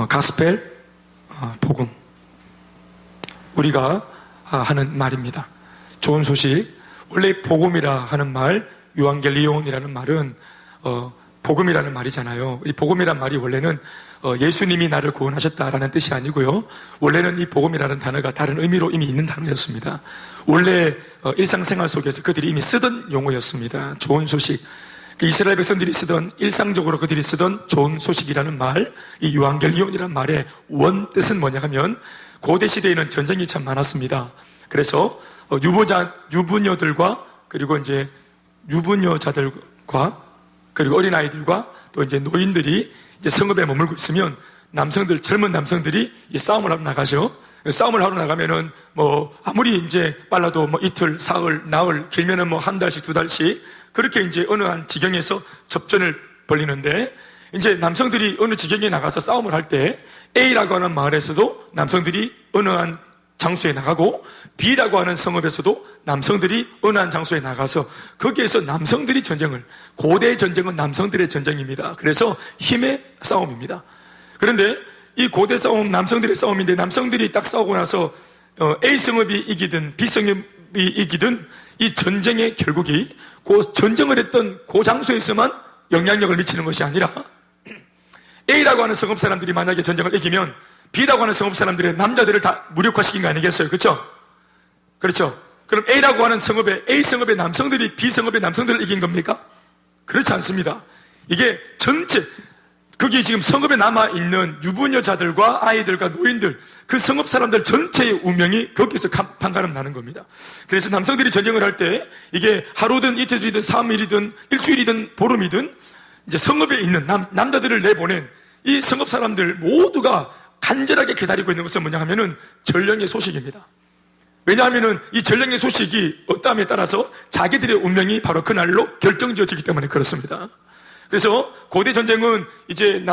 가스펠, 복음. 우리가 하는 말입니다. 좋은 소식. 원래 복음이라 하는 말, 유앙겔리온이라는 말은 복음이라는 말이잖아요. 이 복음이란 말이 원래는 예수님이 나를 구원하셨다라는 뜻이 아니고요. 원래는 이 복음이라는 단어가 다른 의미로 이미 있는 단어였습니다. 원래 일상생활 속에서 그들이 이미 쓰던 용어였습니다. 좋은 소식. 이스라엘 백성들이 쓰던, 일상적으로 그들이 쓰던 좋은 소식이라는 말, 이 유앙겔리온이라는 말의 원 뜻은 뭐냐 하면, 고대 시대에는 전쟁이 참 많았습니다. 그래서 유부녀들과 그리고 이제 유부녀자들과 그리고 어린아이들과 또 이제 노인들이 이제 성읍에 머물고 있으면 젊은 남성들이 싸움을 하러 나가죠. 싸움을 하러 나가면은 아무리 이제 빨라도 이틀, 사흘, 나흘, 길면은 한 달씩, 두 달씩 그렇게 이제 어느 한 지경에서 접전을 벌리는데, 이제 남성들이 어느 지경에 나가서 싸움을 할 때 A라고 하는 마을에서도 남성들이 어느 한 장소에 나가고, B라고 하는 성읍에서도 남성들이 어느 한 장소에 나가서 거기에서 남성들이 전쟁을, 고대 전쟁은 남성들의 전쟁입니다. 그래서 힘의 싸움입니다. 그런데 이 고대 싸움, 남성들의 싸움인데, 남성들이 딱 싸우고 나서 A 성읍이 이기든 B 성읍이 이기든 이 전쟁의 결국이 전쟁을 했던 그 장소에서만 영향력을 미치는 것이 아니라, A라고 하는 성읍 사람들이 만약에 전쟁을 이기면 B라고 하는 성읍 사람들의 남자들을 다 무력화시킨 거 아니겠어요? 그렇죠? 그렇죠? 그럼 A라고 하는 성읍에, A 성읍의 남성들이 B 성읍의 남성들을 이긴 겁니까? 그렇지 않습니다. 이게 전체, 거기 지금 성읍에 남아있는 유부녀자들과 아이들과 노인들, 그 성읍 사람들 전체의 운명이 거기서 판가름 나는 겁니다. 그래서 남성들이 전쟁을 할 때 이게 하루든 이틀이든 3일이든 일주일이든 보름이든 이제 성읍에 있는 남자들을 내보낸 이 성읍 사람들 모두가 간절하게 기다리고 있는 것은 뭐냐 하면은 전령의 소식입니다. 왜냐하면은 이 전령의 소식이 어떠함에 따라서 자기들의 운명이 바로 그날로 결정지어지기 때문에 그렇습니다. 그래서 고대 전쟁은 이제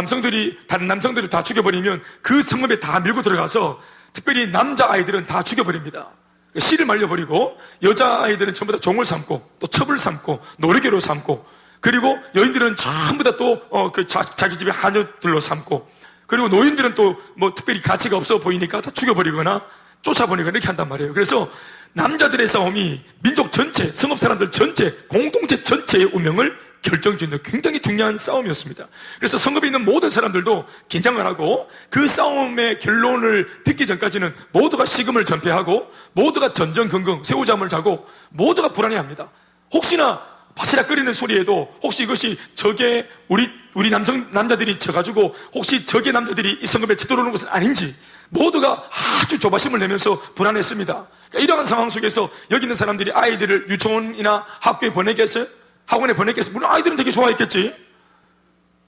다른 남성들을 다 죽여버리면 그 성읍에 다 밀고 들어가서 특별히 남자아이들은 다 죽여버립니다. 씨를 말려버리고 여자아이들은 전부 다 종을 삼고 또 첩을 삼고 노르개로 삼고, 그리고 여인들은 전부 다 또 자기 집의 하녀들로 삼고, 그리고 노인들은 또 특별히 가치가 없어 보이니까 다 죽여버리거나 쫓아버리거나 이렇게 한단 말이에요. 그래서 남자들의 싸움이 민족 전체, 성읍 사람들 전체, 공동체 전체의 운명을 결정짓는 굉장히 중요한 싸움이었습니다. 그래서 성읍에 있는 모든 사람들도 긴장을 하고, 그 싸움의 결론을 듣기 전까지는 모두가 식음을 전폐하고, 모두가 전전긍긍 새우잠을 자고, 모두가 불안해합니다. 혹시나 바시락 끓이는 소리에도 혹시 이것이 적의 우리 남자들이 쳐가지고 혹시 적의 남자들이 이 성읍에 치들어오는 것은 아닌지 모두가 아주 조바심을 내면서 불안했습니다. 그러니까 이러한 상황 속에서 여기 있는 사람들이 아이들을 유치원이나 학교에 보내겠어요? 학원에 보냈겠어요? 물론 아이들은 되게 좋아했겠지.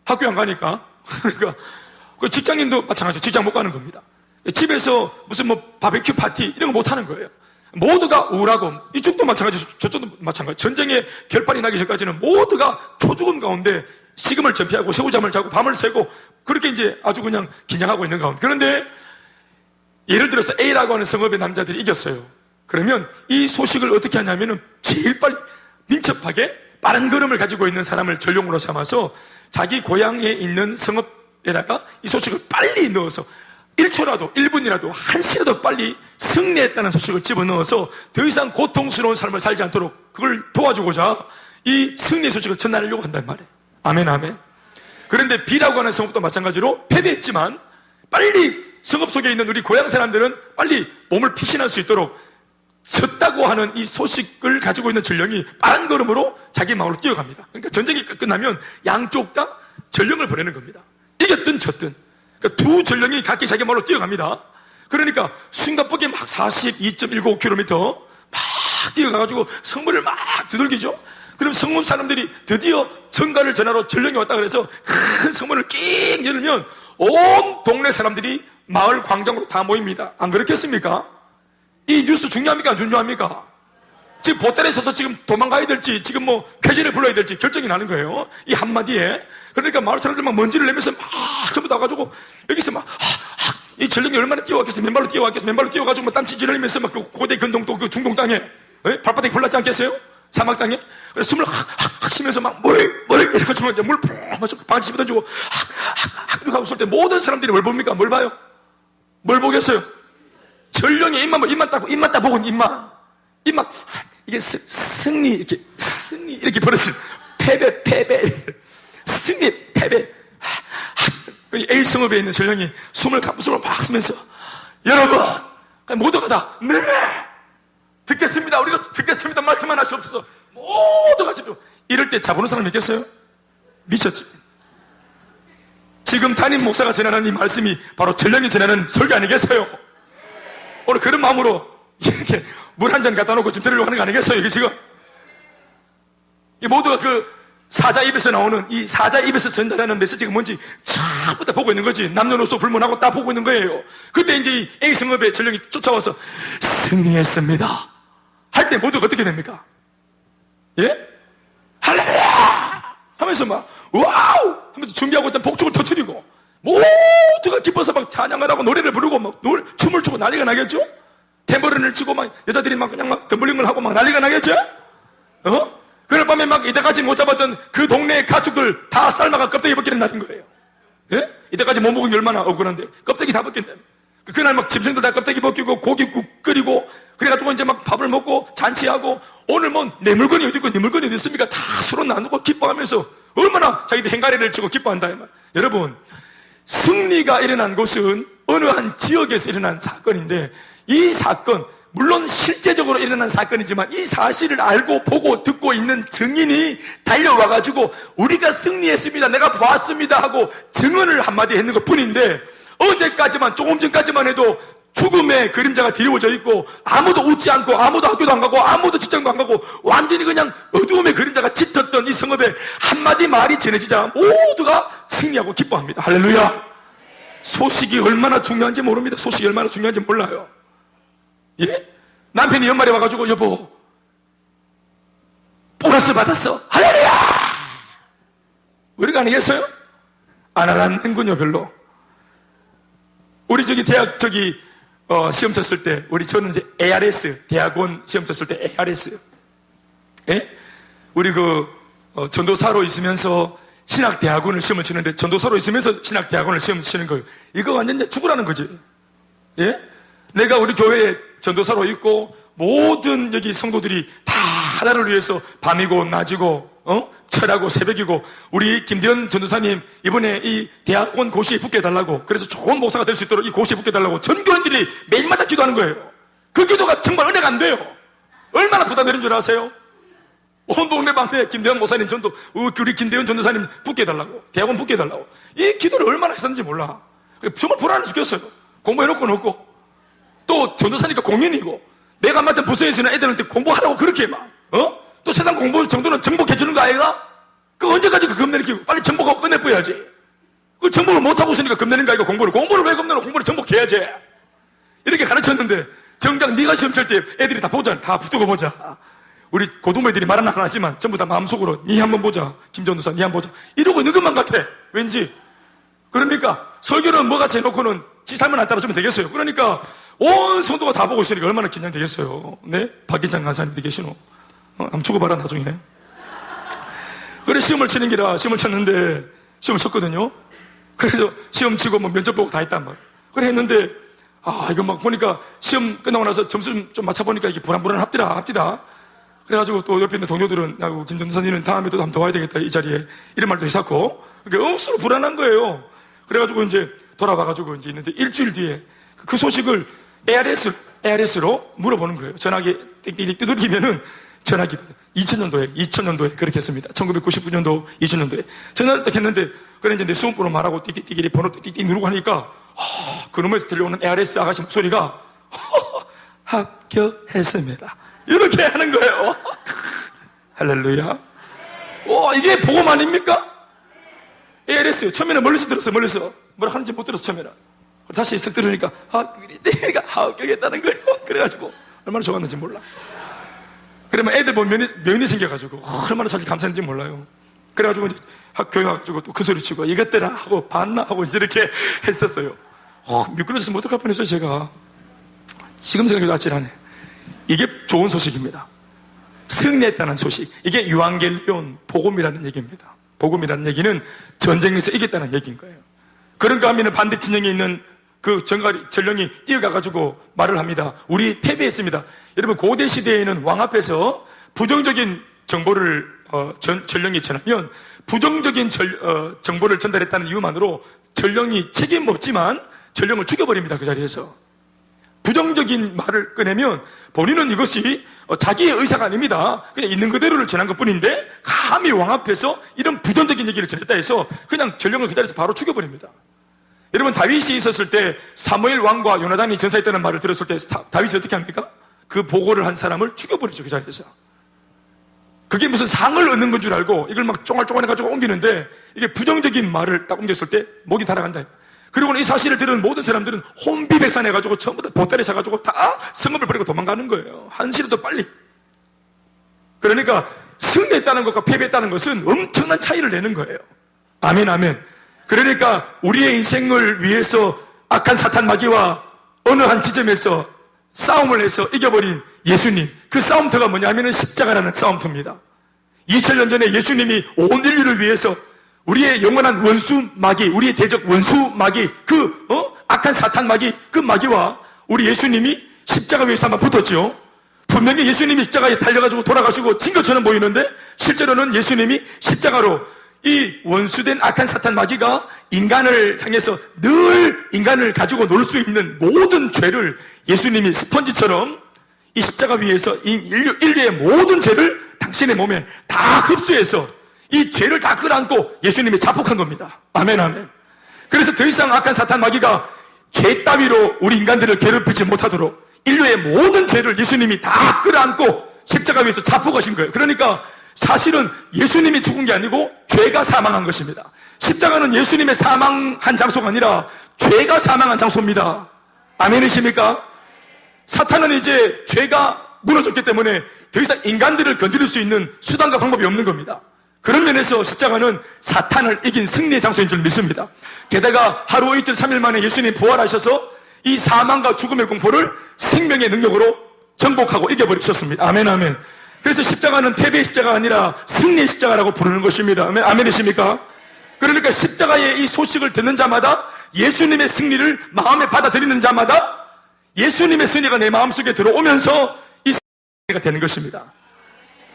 학교에 안 가니까. 그러니까 그 직장인도 마찬가지로 직장 못 가는 겁니다. 집에서 무슨 바베큐 파티 이런 거 못 하는 거예요. 모두가 우울하고, 이쪽도 마찬가지, 저쪽도 마찬가지. 전쟁의 결판이 나기 전까지는 모두가 초죽음 가운데 식음을 전폐하고 새우잠을 자고 밤을 새고 그렇게 이제 아주 그냥 긴장하고 있는 가운데, 그런데 예를 들어서 A라고 하는 성읍의 남자들이 이겼어요. 그러면 이 소식을 어떻게 하냐면은 제일 빨리 민첩하게 빠른 걸음을 가지고 있는 사람을 전령으로 삼아서 자기 고향에 있는 성읍에다가 이 소식을 빨리 넣어서 1초라도 1분이라도 1시라도 빨리 승리했다는 소식을 집어넣어서 더 이상 고통스러운 삶을 살지 않도록 그걸 도와주고자 이 승리의 소식을 전하려고 한단 말이에요. 아멘 아멘. 그런데 B라고 하는 성읍도 마찬가지로 패배했지만 빨리 성읍 속에 있는 우리 고향 사람들은 빨리 몸을 피신할 수 있도록 졌다고 하는 이 소식을 가지고 있는 전령이 빠른 걸음으로 자기 마을로 뛰어갑니다. 그러니까 전쟁이 끝나면 양쪽 다 전령을 보내는 겁니다. 이겼든 졌든. 그러니까 두 전령이 각기 자기 마을로 뛰어갑니다. 그러니까 순간폭에 막 42.195km 막 뛰어가가지고 성문을 막 두들기죠. 그럼 성문 사람들이 드디어 전가를 전하러 전령이 왔다 그래서 큰 성문을 끼익 열면 온 동네 사람들이 마을 광장으로 다 모입니다. 안 그렇겠습니까? 이 뉴스 중요합니까? 안 중요합니까? 지금 보따리에 서서 지금 도망가야 될지 지금 쾌진을 불러야 될지 결정이 나는 거예요. 이 한마디에. 그러니까 마을 사람들 막 먼지를 내면서 막 전부 나가지고 여기서 막 이 전령이 얼마나 뛰어왔겠어. 맨발로 뛰어왔겠어. 맨발로 뛰어가지고 땀 찌질 흘리면서 막 그 고대 근동도 그 중동 땅에 발바닥이 골랐지 않겠어요? 사막땅에. 그래서 숨을 확 쉬면서 막 이래가지고 이제 물 푹 마시고 바지 집어던지고 확 하고 있을 때 모든 사람들이 뭘 봅니까? 뭘 봐요? 뭘 보겠어요? 전령의 입만 딱 보고 입만 이게 승리 이렇게 버릇을 패배 승리 패배. A 성읍에 있는 전령이 숨을 막 쉬면서 여러분 모두가 다 네 듣겠습니다. 우리가 듣겠습니다. 말씀만 하시옵소서. 모두가 집중. 이럴 때 자보는 사람 있겠어요? 미쳤지. 지금 담임 목사가 전하는 이 말씀이 바로 전령이 전하는 설교 아니겠어요? 오늘 그런 마음으로 이렇게 물 한 잔 갖다 놓고 지금 들으려고 하는 거 아니겠어요? 이게 지금 이 모두가 그 사자 입에서 나오는 이 사자 입에서 전달하는 메시지가 뭔지 처음부터 보고 있는 거지. 남녀노소 불문하고 다 보고 있는 거예요. 그때 이제 이 A 성읍의 전령이 쫓아와서 승리했습니다 할 때 모두가 어떻게 됩니까? 예? 할렐루야! 하면서 막 와우! 하면서 준비하고 있던 복죽을 터뜨리고 모두가 기뻐서 막 찬양을 하고 노래를 부르고 막 춤을 추고 난리가 나겠죠? 탬버린을 치고 막 여자들이 막 그냥 막 덤블링을 하고 막 난리가 나겠죠? 그날 밤에 막 이때까지 못 잡았던 그 동네의 가축들 다 삶아가 껍데기 벗기는 날인 거예요. 예? 이때까지 못 먹은 게 얼마나 억울한데 껍데기 다 벗긴다. 그날 막 짐승들 다 껍데기 벗기고 고기국 끓이고 그래가지고 이제 막 밥을 먹고 잔치하고 오늘 뭐 내 물건이 어디 있고 네 물건이 어디 있습니까? 다 서로 나누고 기뻐하면서 얼마나 자기들 행가리를 치고 기뻐한다. 여러분 승리가 일어난 곳은 어느 한 지역에서 일어난 사건인데 이 사건 물론 실제적으로 일어난 사건이지만 이 사실을 알고 보고 듣고 있는 증인이 달려와가지고 우리가 승리했습니다 내가 보았습니다 하고 증언을 한마디 했는 것 뿐인데 어제까지만 조금 전까지만 해도 죽음의 그림자가 드리워져 있고 아무도 웃지 않고 아무도 학교도 안 가고 아무도 직장도 안 가고 완전히 그냥 어두움의 그림자가 짙었던 이 성읍에 한마디 말이 전해지자 모두가 승리하고 기뻐합니다. 할렐루야. 소식이 얼마나 중요한지 모릅니다. 소식이 얼마나 중요한지 몰라요. 예? 남편이 연말에 와가지고 여보 보너스 받았어. 할렐루야! 우리가 아니겠어요? 안 알았는군요. 별로. 우리 대학 시험 쳤을 때 저는 이제 ARS 대학원 시험 쳤을 때 ARS 예? 우리 전도사로 있으면서 신학대학원을 시험을 치는데 전도사로 있으면서 신학대학원을 시험 치는 거예요. 이거 완전 이제 죽으라는 거지. 예? 내가 우리 교회에 전도사로 있고 모든 여기 성도들이 다 하나를 위해서 밤이고 낮이고 철하고 새벽이고 우리 김대현 전도사님 이번에 이 대학원 고시에 붙게 해달라고 그래서 좋은 목사가 될 수 있도록 이 고시에 붙게 해달라고 전 교인들이 매일마다 기도하는 거예요. 그 기도가 정말 은혜가 안 돼요. 얼마나 부담되는 줄 아세요? 온 동네 방에 김대현 목사님 전도 우리 김대현 전도사님 붙게 해달라고 대학원 붙게 해달라고 이 기도를 얼마나 했었는지 몰라. 정말 불안해 죽겠어요. 공부해놓고는 없고 또 전도사니까 공인이고 내가 맡은 부서에서는 애들한테 공부하라고 그렇게 막 또 세상 공부 정도는 정복해주는 거 아이가? 그 언제까지 그 겁내는 끼고 빨리 정복하고 끝내버려야지. 그 정복을 못하고 있으니까 겁내는 거 아이가 공부를 왜 겁내노? 공부를 정복해야지. 이렇게 가르쳤는데 정작 네가 시험 칠 때 애들이 다 보자. 다 붙들고 보자. 우리 고등부애들이 말은 안 하지만 전부 다 마음속으로 네 한번 보자. 김전도사 네 한번 보자. 이러고 있는 것만 같아. 왠지. 그러니까 설교는 뭐같이 해놓고는 지 삶은 안 따라주면 되겠어요. 그러니까 온 성도가 다 보고 있으니까 얼마나 긴장되겠어요. 네? 박기장 간사님도 계시노. 한번 죽어봐라 나중에. 그래 시험을 치는 기라 시험을 쳤는데 시험을 쳤거든요. 그래서 시험 치고 뭐 면접 보고 다 했단 말이에요. 그래 했는데 이거 막 보니까 시험 끝나고 나서 점수 좀 맞춰보니까 이게 불안합디다. 그래가지고 또 옆에 있는 동료들은 야 김전사님은 다음에도 한번 더 와야 되겠다 이 자리에 이런 말도 했었고 그게 억수로 불안한 거예요. 그래가지고 이제 돌아와가지고 이제 있는데 일주일 뒤에 그 소식을 ARS로 물어보는 거예요. 전화기 띡띡 두드리면은 전화기 2000년도에 그렇게 했습니다. 1999년도 2000년도에 전화를 딱 했는데 그래 이제 내 수험번호 말하고 띡띡 번호 띡띡 누르고 하니까 그놈에서 들려오는 ARS 아가씨 목소리가 합격했습니다. 이렇게 하는 거예요. 할렐루야. 이게 복음 아닙니까? ARS 처음에는 멀리서 들었어요. 뭐라 하는지 못 들었어 처음에는. 다시 쓱 들으니까 내가 합격했다는 거예요. 그래가지고 얼마나 좋았는지 몰라. 그러면 애들 보면 면이 생겨가지고 얼마나 자기 감사했는지 몰라요. 그래가지고 이제 학교에 가가지고 또 그 소리 치고 이것들아 하고 봤나 하고 이제 이렇게 했었어요. 미끄러졌으면 어떡할 뻔했어요 제가. 지금 생각해도 아찔하네. 이게 좋은 소식입니다. 승리했다는 소식. 이게 유앙겔리온, 복음이라는 얘기입니다. 복음이라는 얘기는 전쟁에서 이겼다는 얘기인 거예요. 그런가 하면 반대 진영에 있는 그 전령이 뛰어가가지고 말을 합니다. 우리 패배했습니다. 여러분, 고대 시대에는 왕 앞에서 부정적인 정보를 전령이 전하면 부정적인 정보를 전달했다는 이유만으로 전령이 책임 없지만 전령을 죽여버립니다. 그 자리에서. 부정적인 말을 꺼내면 본인은 이것이 자기의 의사가 아닙니다. 그냥 있는 그대로를 전한 것 뿐인데 감히 왕 앞에서 이런 부정적인 얘기를 전했다 해서 그냥 전령을 그 자리에서 바로 죽여버립니다. 여러분, 다윗이 있었을 때 사무엘 왕과 요나단이 전사했다는 말을 들었을 때 다윗이 어떻게 합니까? 그 보고를 한 사람을 죽여버리죠. 그 자리에서. 그게 무슨 상을 얻는 건 줄 알고 이걸 막 쪼갈쪼갈 해가지고 옮기는데 이게 부정적인 말을 딱 옮겼을 때 목이 달아간다. 그리고 이 사실을 들은 모든 사람들은 혼비백산해가지고 전부 다 보따리 사가지고 다 성읍을 버리고 도망가는 거예요. 한시라도 빨리. 그러니까 승리했다는 것과 패배했다는 것은 엄청난 차이를 내는 거예요. 아멘, 아멘. 그러니까 우리의 인생을 위해서 악한 사탄 마귀와 어느 한 지점에서 싸움을 해서 이겨버린 예수님, 그 싸움터가 뭐냐면은 십자가라는 싸움터입니다. 2000년 전에 예수님이 온 인류를 위해서 우리의 영원한 원수 마귀, 우리의 대적 원수 마귀, 악한 사탄 마귀, 그 마귀와 우리 예수님이 십자가 위에서 한번 붙었죠. 분명히 예수님이 십자가에 달려가지고 돌아가시고 진 것처럼 보이는데 실제로는 예수님이 십자가로 이 원수된 악한 사탄 마귀가 인간을 향해서 늘 인간을 가지고 놀 수 있는 모든 죄를 예수님이 스펀지처럼 이 십자가 위에서 인류의 모든 죄를 당신의 몸에 다 흡수해서 이 죄를 다 끌어안고 예수님이 자폭한 겁니다. 아멘, 아멘. 그래서 더 이상 악한 사탄 마귀가 죄 따위로 우리 인간들을 괴롭히지 못하도록 인류의 모든 죄를 예수님이 다 끌어안고 십자가 위에서 자폭하신 거예요. 그러니까 사실은 예수님이 죽은 게 아니고 죄가 사망한 것입니다. 십자가는 예수님의 사망한 장소가 아니라 죄가 사망한 장소입니다. 아멘이십니까? 사탄은 이제 죄가 무너졌기 때문에 더 이상 인간들을 건드릴 수 있는 수단과 방법이 없는 겁니다. 그런 면에서 십자가는 사탄을 이긴 승리의 장소인 줄 믿습니다. 게다가 하루 이틀 3일 만에 예수님 부활하셔서 이 사망과 죽음의 공포를 생명의 능력으로 정복하고 이겨버리셨습니다. 아멘, 아멘. 그래서 십자가는 패배의 십자가가 아니라 승리의 십자가라고 부르는 것입니다. 아멘, 아멘이십니까? 그러니까 십자가의 이 소식을 듣는 자마다 예수님의 승리를 마음에 받아들이는 자마다 예수님의 승리가 내 마음속에 들어오면서 이 승리가 되는 것입니다.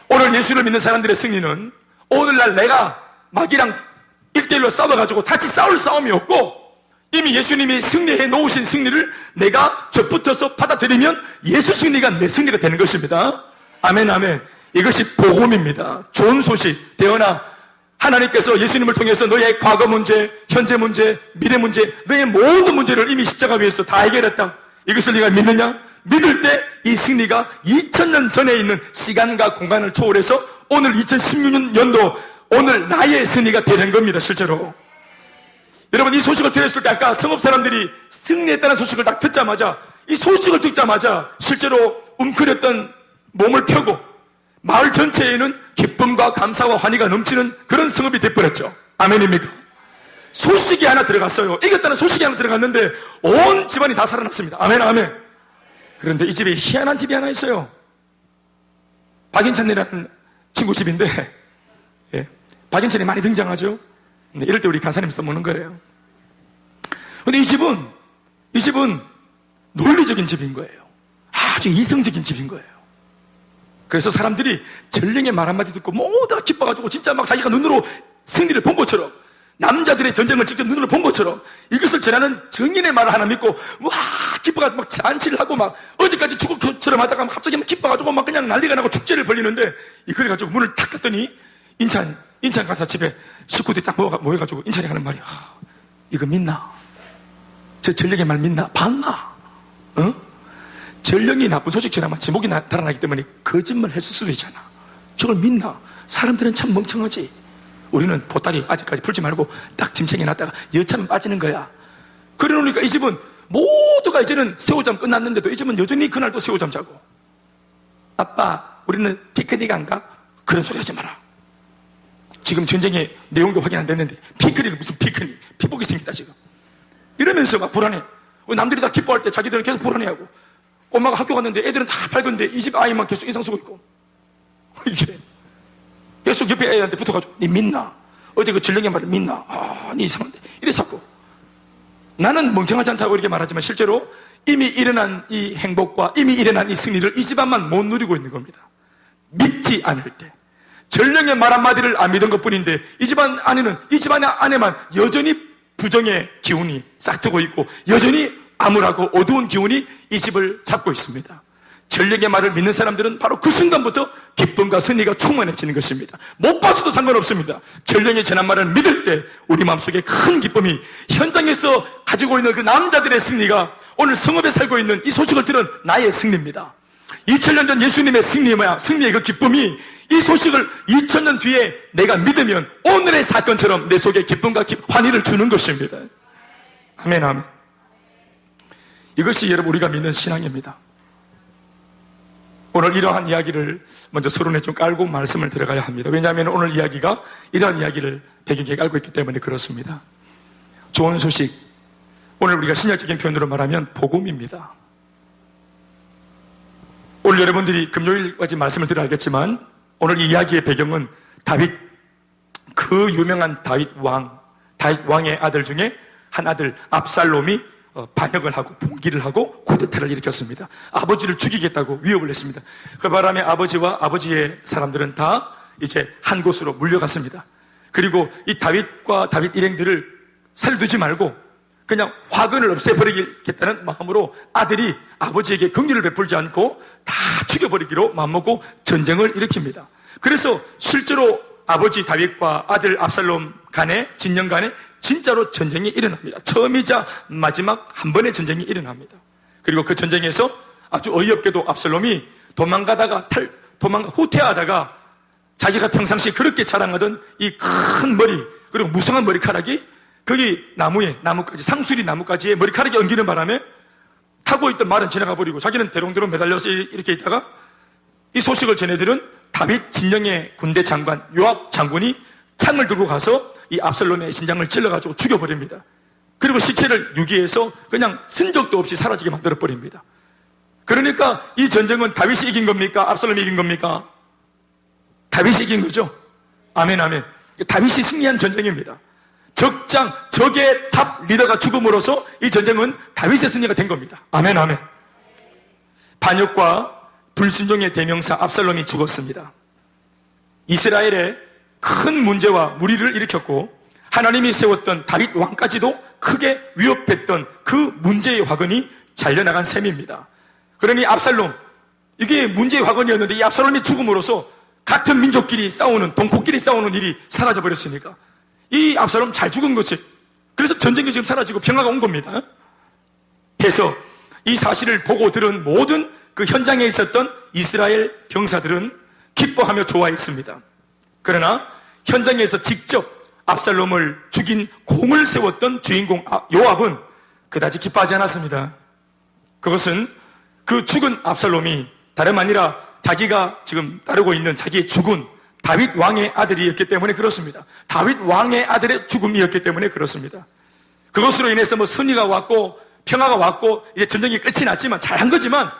오늘 예수를 믿는 사람들의 승리는 오늘날 내가 마귀랑 1대1로 싸워가지고 다시 싸울 싸움이 없고 이미 예수님이 승리해 놓으신 승리를 내가 접붙어서 받아들이면 예수 승리가 내 승리가 되는 것입니다. 아멘, 아멘. 이것이 복음입니다. 좋은 소식. 되어나 하나님께서 예수님을 통해서 너의 과거 문제, 현재 문제, 미래 문제, 너의 모든 문제를 이미 십자가 위에서 다 해결했다. 이것을 네가 믿느냐? 믿을 때 이 승리가 2000년 전에 있는 시간과 공간을 초월해서 오늘 2016년도 오늘 나의 승리가 되는 겁니다. 실제로. 여러분, 이 소식을 들었을 때 아까 성읍 사람들이 승리했다는 소식을 딱 듣자마자 이 소식을 듣자마자 실제로 웅크렸던 몸을 펴고 마을 전체에는 기쁨과 감사와 환희가 넘치는 그런 성읍이 되어버렸죠. 아멘입니까? 소식이 하나 들어갔어요. 이겼다는 소식이 하나 들어갔는데 온 집안이 다 살아났습니다. 아멘, 아멘. 그런데 이 집에 희한한 집이 하나 있어요. 박인찬이라는 친구 집인데, 예, 박인찬이 많이 등장하죠. 근데 이럴 때 우리 간사님이 써먹는 거예요. 근데 이 집은 논리적인 집인 거예요. 아주 이성적인 집인 거예요. 그래서 사람들이 전령의 말 한마디 듣고 모두 다 기뻐가지고 진짜 막 자기가 눈으로 승리를 본 것처럼 남자들의 전쟁을 직접 눈으로 본 것처럼 이것을 전하는 증인의 말을 하나 믿고 와 기뻐가지고 막 잔치를 하고 막 어제까지 죽을 것처럼 하다가 갑자기 막 기뻐가지고 막 그냥 난리가 나고 축제를 벌리는데 이걸 가지고 문을 탁 닫더니 인천 간사 집에 식구들이 딱 모여가지고 인천이 하는 말이 이거 믿나? 저 전령의 말 믿나? 봤나? 전령이 나쁜 소식 전하면 지목이 달아나기 때문에 거짓말 했을 수도 있잖아. 저걸 믿나? 사람들은 참 멍청하지. 우리는 보따리 아직까지 풀지 말고 딱 짐챙겨 놨다가 여차면 빠지는 거야. 그래 놓으니까 이 집은 모두가 이제는 새우잠 끝났는데도 이 집은 여전히 그날 또 새우잠 자고. 아빠, 우리는 피크닉 안 가? 그런 소리 하지 마라. 지금 전쟁의 내용도 확인 안 됐는데 피크닉 무슨 피크닉? 피복이 생겼다 지금. 이러면서 막 불안해. 남들이 다 기뻐할 때 자기들은 계속 불안해하고. 꼬마가 학교 갔는데 애들은 다 밝은데 이 집 아이만 계속 인상 쓰고 있고. 이게 계속 옆에 애한테 붙어가지고 니 믿나? 어디 그 전령의 말을 믿나? 니 이상한데 이래서 자꾸 나는 멍청하지 않다고 이렇게 말하지만 실제로 이미 일어난 이 행복과 이미 일어난 이 승리를 이 집안만 못 누리고 있는 겁니다. 믿지 않을 때 전령의 말 한마디를 안 믿은 것뿐인데 이 집안 안에는 이 집안의 안에만 여전히 부정의 기운이 싹트고 있고 여전히 암울하고 어두운 기운이 이 집을 잡고 있습니다. 전령의 말을 믿는 사람들은 바로 그 순간부터 기쁨과 승리가 충만해지는 것입니다. 못 봐서도 상관없습니다. 전령의 전한 말을 믿을 때 우리 마음속에 큰 기쁨이 현장에서 가지고 있는 그 남자들의 승리가 오늘 성읍에 살고 있는 이 소식을 들은 나의 승리입니다. 2000년 전 예수님의 승리의 그 기쁨이 이 소식을 2000년 뒤에 내가 믿으면 오늘의 사건처럼 내 속에 기쁨과 환희를 주는 것입니다. 아멘, 아멘. 이것이 여러분 우리가 믿는 신앙입니다. 오늘 이러한 이야기를 먼저 서론에 좀 깔고 말씀을 들어가야 합니다. 왜냐하면 오늘 이야기가 이러한 이야기를 배경에 깔고 있기 때문에 그렇습니다. 좋은 소식, 오늘 우리가 신약적인 표현으로 말하면 복음입니다. 오늘 여러분들이 금요일까지 말씀을 들어 알겠지만 오늘 이 이야기의 배경은 다윗, 그 유명한 다윗 왕의 아들 중에 한 아들 압살롬이 반역을 하고 봉기를 하고 쿠데타를 일으켰습니다. 아버지를 죽이겠다고 위협을 했습니다. 그 바람에 아버지와 아버지의 사람들은 다 이제 한 곳으로 물려갔습니다. 그리고 이 다윗과 다윗 일행들을 살려두지 말고 그냥 화근을 없애버리겠다는 마음으로 아들이 아버지에게 긍휼을 베풀지 않고 다 죽여버리기로 마음먹고 전쟁을 일으킵니다. 그래서 실제로 아버지 다윗과 아들 압살롬 간에 진영 간에 진짜로 전쟁이 일어납니다. 처음이자 마지막 한 번의 전쟁이 일어납니다. 그리고 그 전쟁에서 아주 어이없게도 압살롬이 도망가다가 후퇴하다가 자기가 평상시 그렇게 자랑하던 이 큰 머리 그리고 무성한 머리카락이 거기 나무까지 상수리 나무까지의 머리카락이 엉기는 바람에 타고 있던 말은 지나가 버리고 자기는 대롱대롱 매달려서 이렇게 있다가 이 소식을 전해들은 다윗 진영의 군대 장관 요압 장군이 창을 들고 가서 이 압살롬의 심장을 찔러가지고 죽여버립니다. 그리고 시체를 유기해서 그냥 흔적도 없이 사라지게 만들어버립니다. 그러니까 이 전쟁은 다윗이 이긴 겁니까? 압살롬이 이긴 겁니까? 다윗이 이긴 거죠. 아멘, 아멘. 다윗이 승리한 전쟁입니다. 적의 탑 리더가 죽음으로써 이 전쟁은 다윗의 승리가 된 겁니다. 아멘, 아멘. 반역과 불순종의 대명사 압살롬이 죽었습니다. 이스라엘에 큰 문제와 무리를 일으켰고 하나님이 세웠던 다윗 왕까지도 크게 위협했던 그 문제의 화근이 잘려나간 셈입니다. 그러니 압살롬, 이게 문제의 화근이었는데 이 압살롬이 죽음으로써 같은 민족끼리 싸우는, 동포끼리 싸우는 일이 사라져 버렸으니까 이 압살롬 잘 죽은 거지. 그래서 전쟁이 지금 사라지고 평화가 온 겁니다. 해서 이 사실을 보고 들은 모든 그 현장에 있었던 이스라엘 병사들은 기뻐하며 좋아했습니다. 그러나 현장에서 직접 압살롬을 죽인 공을 세웠던 주인공 요압은 그다지 기뻐하지 않았습니다. 그것은 그 죽은 압살롬이 다름 아니라 자기가 지금 따르고 있는 자기의 죽은 다윗 왕의 아들이었기 때문에 그렇습니다. 다윗 왕의 아들의 죽음이었기 때문에 그렇습니다. 그것으로 인해서 뭐 승리가 왔고 평화가 왔고 이제 전쟁이 끝이 났지만 잘한 거지만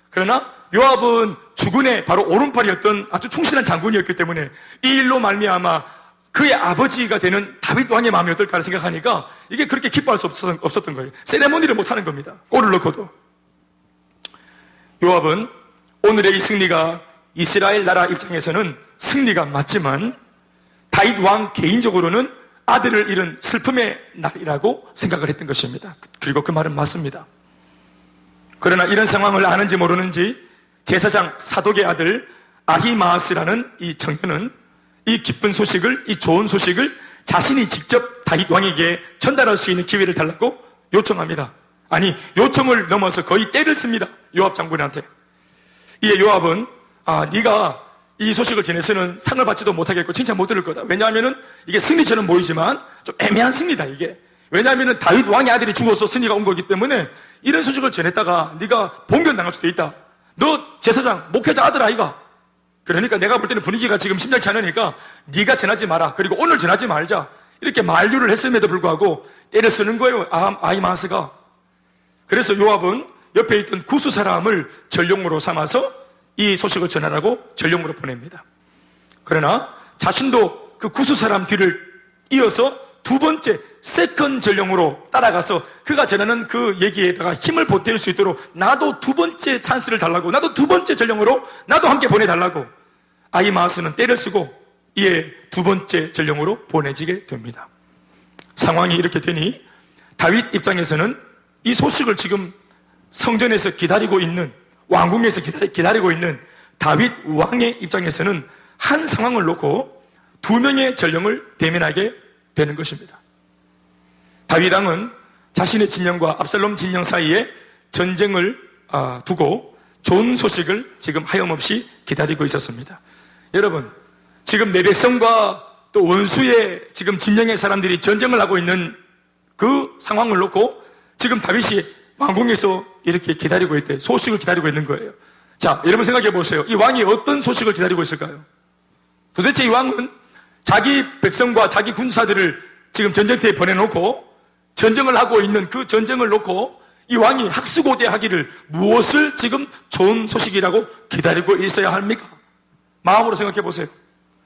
그러나 요압은 주군의 바로 오른팔이었던 아주 충실한 장군이었기 때문에 이 일로 말미암아 그의 아버지가 되는 다윗 왕의 마음이 어떨까 생각하니까 이게 그렇게 기뻐할 수 없었던 거예요. 세레모니를 못하는 겁니다. 골을 넣고도. 요압은 오늘의 이 승리가 이스라엘 나라 입장에서는 승리가 맞지만 다윗 왕 개인적으로는 아들을 잃은 슬픔의 날이라고 생각을 했던 것입니다. 그리고 그 말은 맞습니다. 그러나 이런 상황을 아는지 모르는지 제사장 사독의 아들 아히마아스라는 이 청년은 이 기쁜 소식을, 이 좋은 소식을 자신이 직접 다윗 왕에게 전달할 수 있는 기회를 달라고 요청합니다. 아니, 요청을 넘어서 거의 때를 씁니다. 요압 장군한테. 이에 요압은 네가 이 소식을 전해서는 상을 받지도 못하겠고 칭찬 못 들을 거다. 왜냐하면은 이게 승리처럼 보이지만 좀 애매한 승리다 이게. 왜냐하면은 다윗 왕의 아들이 죽어서 승리가 온 거기 때문에 이런 소식을 전했다가 네가 봉변당할 수도 있다. 너 제사장 목회자 아들 아이가. 그러니까 내가 볼 때는 분위기가 지금 심상치 않으니까 네가 전하지 마라. 그리고 오늘 전하지 말자. 이렇게 만류를 했음에도 불구하고 때를 쓰는 거예요. 아히마아스가. 그래서 요압은 옆에 있던 구스 사람을 전령으로 삼아서 이 소식을 전하라고 전령으로 보냅니다. 그러나 자신도 그 구수 사람 뒤를 이어서 두 번째 세컨 전령으로 따라가서 그가 전하는 그 얘기에다가 힘을 보탤 수 있도록 나도 두 번째 찬스를 달라고, 나도 두 번째 전령으로 나도 함께 보내달라고 아히마아스는 때를 쓰고 이에 두 번째 전령으로 보내지게 됩니다. 상황이 이렇게 되니 다윗 입장에서는 이 소식을 지금 성전에서 기다리고 있는, 왕궁에서 기다리고 있는 다윗 왕의 입장에서는 한 상황을 놓고 두 명의 전령을 대면하게 되는 것입니다. 다윗 왕은 자신의 진영과 압살롬 진영 사이에 전쟁을 두고 좋은 소식을 지금 하염없이 기다리고 있었습니다. 여러분, 지금 내 백성과 또 원수의 지금 진영의 사람들이 전쟁을 하고 있는 그 상황을 놓고 지금 다윗이 왕궁에서 이렇게 기다리고 있대, 소식을 기다리고 있는 거예요. 자, 여러분 생각해 보세요. 이 왕이 어떤 소식을 기다리고 있을까요? 도대체 이 왕은 자기 백성과 자기 군사들을 지금 전쟁터에 보내놓고 전쟁을 하고 있는 그 전쟁을 놓고 이 왕이 학수고대하기를 무엇을 지금 좋은 소식이라고 기다리고 있어야 합니까? 마음으로 생각해 보세요.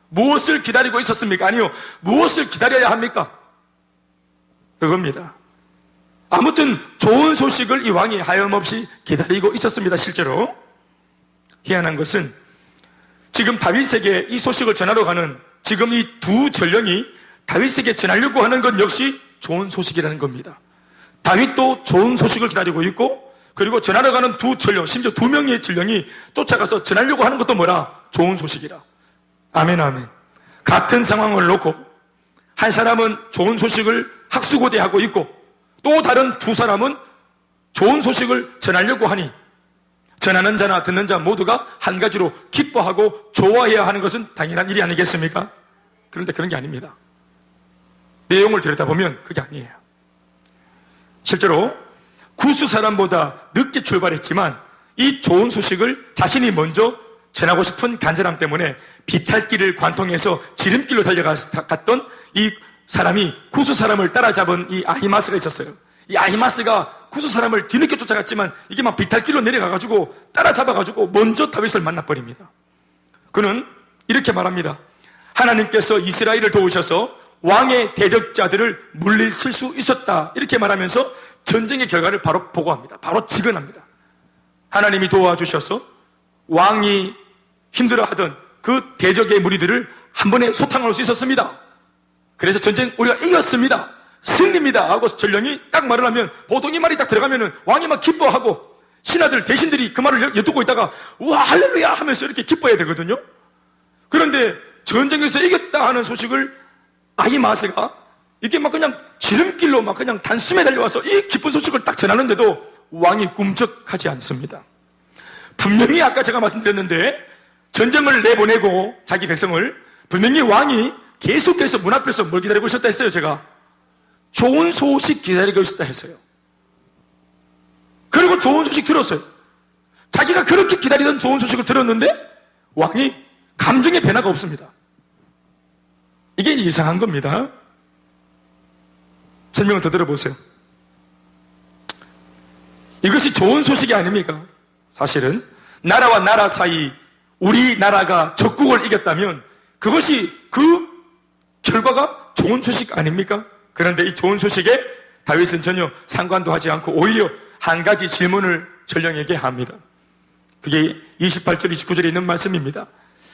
무엇을 기다리고 있었습니까? 아니요, 무엇을 기다려야 합니까? 그겁니다. 아무튼 좋은 소식을 이 왕이 하염없이 기다리고 있었습니다. 실제로 희한한 것은 지금 다윗에게 이 소식을 전하러 가는 지금 이 두 전령이 다윗에게 전하려고 하는 건 역시 좋은 소식이라는 겁니다. 다윗도 좋은 소식을 기다리고 있고, 그리고 전하러 가는 두 전령, 심지어 두 명의 전령이 쫓아가서 전하려고 하는 것도 뭐라? 좋은 소식이라. 아멘, 아멘. 같은 상황을 놓고 한 사람은 좋은 소식을 학수고대하고 있고 또 다른 두 사람은 좋은 소식을 전하려고 하니 전하는 자나 듣는 자 모두가 한 가지로 기뻐하고 좋아해야 하는 것은 당연한 일이 아니겠습니까? 그런데 그런 게 아닙니다. 내용을 들여다보면 그게 아니에요. 실제로 구스 사람보다 늦게 출발했지만 이 좋은 소식을 자신이 먼저 전하고 싶은 간절함 때문에 비탈길을 관통해서 지름길로 달려갔던 이 사람이 구스 사람을 따라잡은 이 아히마스가 있었어요. 이 아히마스가 구스 사람을 뒤늦게 쫓아갔지만 이게 막 비탈길로 내려가가지고 따라잡아가지고 먼저 다윗을 만나버립니다. 그는 이렇게 말합니다. 하나님께서 이스라엘을 도우셔서 왕의 대적자들을 물리칠 수 있었다, 이렇게 말하면서 전쟁의 결과를 바로 보고합니다. 바로 직언합니다. 하나님이 도와주셔서 왕이 힘들어하던 그 대적의 무리들을 한 번에 소탕할 수 있었습니다. 그래서 전쟁 우리가 이겼습니다, 승리입니다 하고 전령이 딱 말을 하면, 보통 이 말이 딱 들어가면은 왕이 막 기뻐하고 신하들 대신들이 그 말을 엿듣고 있다가 와 할렐루야 하면서 이렇게 기뻐해야 되거든요. 그런데 전쟁에서 이겼다 하는 소식을 아히마스가 이게 막 그냥 지름길로 막 그냥 단숨에 달려와서 이 기쁜 소식을 딱 전하는데도 왕이 꿈쩍하지 않습니다. 분명히 아까 제가 말씀드렸는데 전쟁을 내보내고 자기 백성을 분명히 왕이 계속해서 문 앞에서 뭘 기다리고 있었다 했어요. 제가 좋은 소식 기다리고 있었다 했어요. 그리고 좋은 소식 들었어요. 자기가 그렇게 기다리던 좋은 소식을 들었는데 왕이 감정의 변화가 없습니다. 이게 이상한 겁니다. 설명을 더 들어보세요. 이것이 좋은 소식이 아닙니까? 사실은 나라와 나라 사이 우리나라가 적국을 이겼다면 그것이 그 결과가 좋은 소식 아닙니까? 그런데 이 좋은 소식에 다윗은 전혀 상관도 하지 않고 오히려 한 가지 질문을 전령에게 합니다. 그게 28절, 29절에 있는 말씀입니다.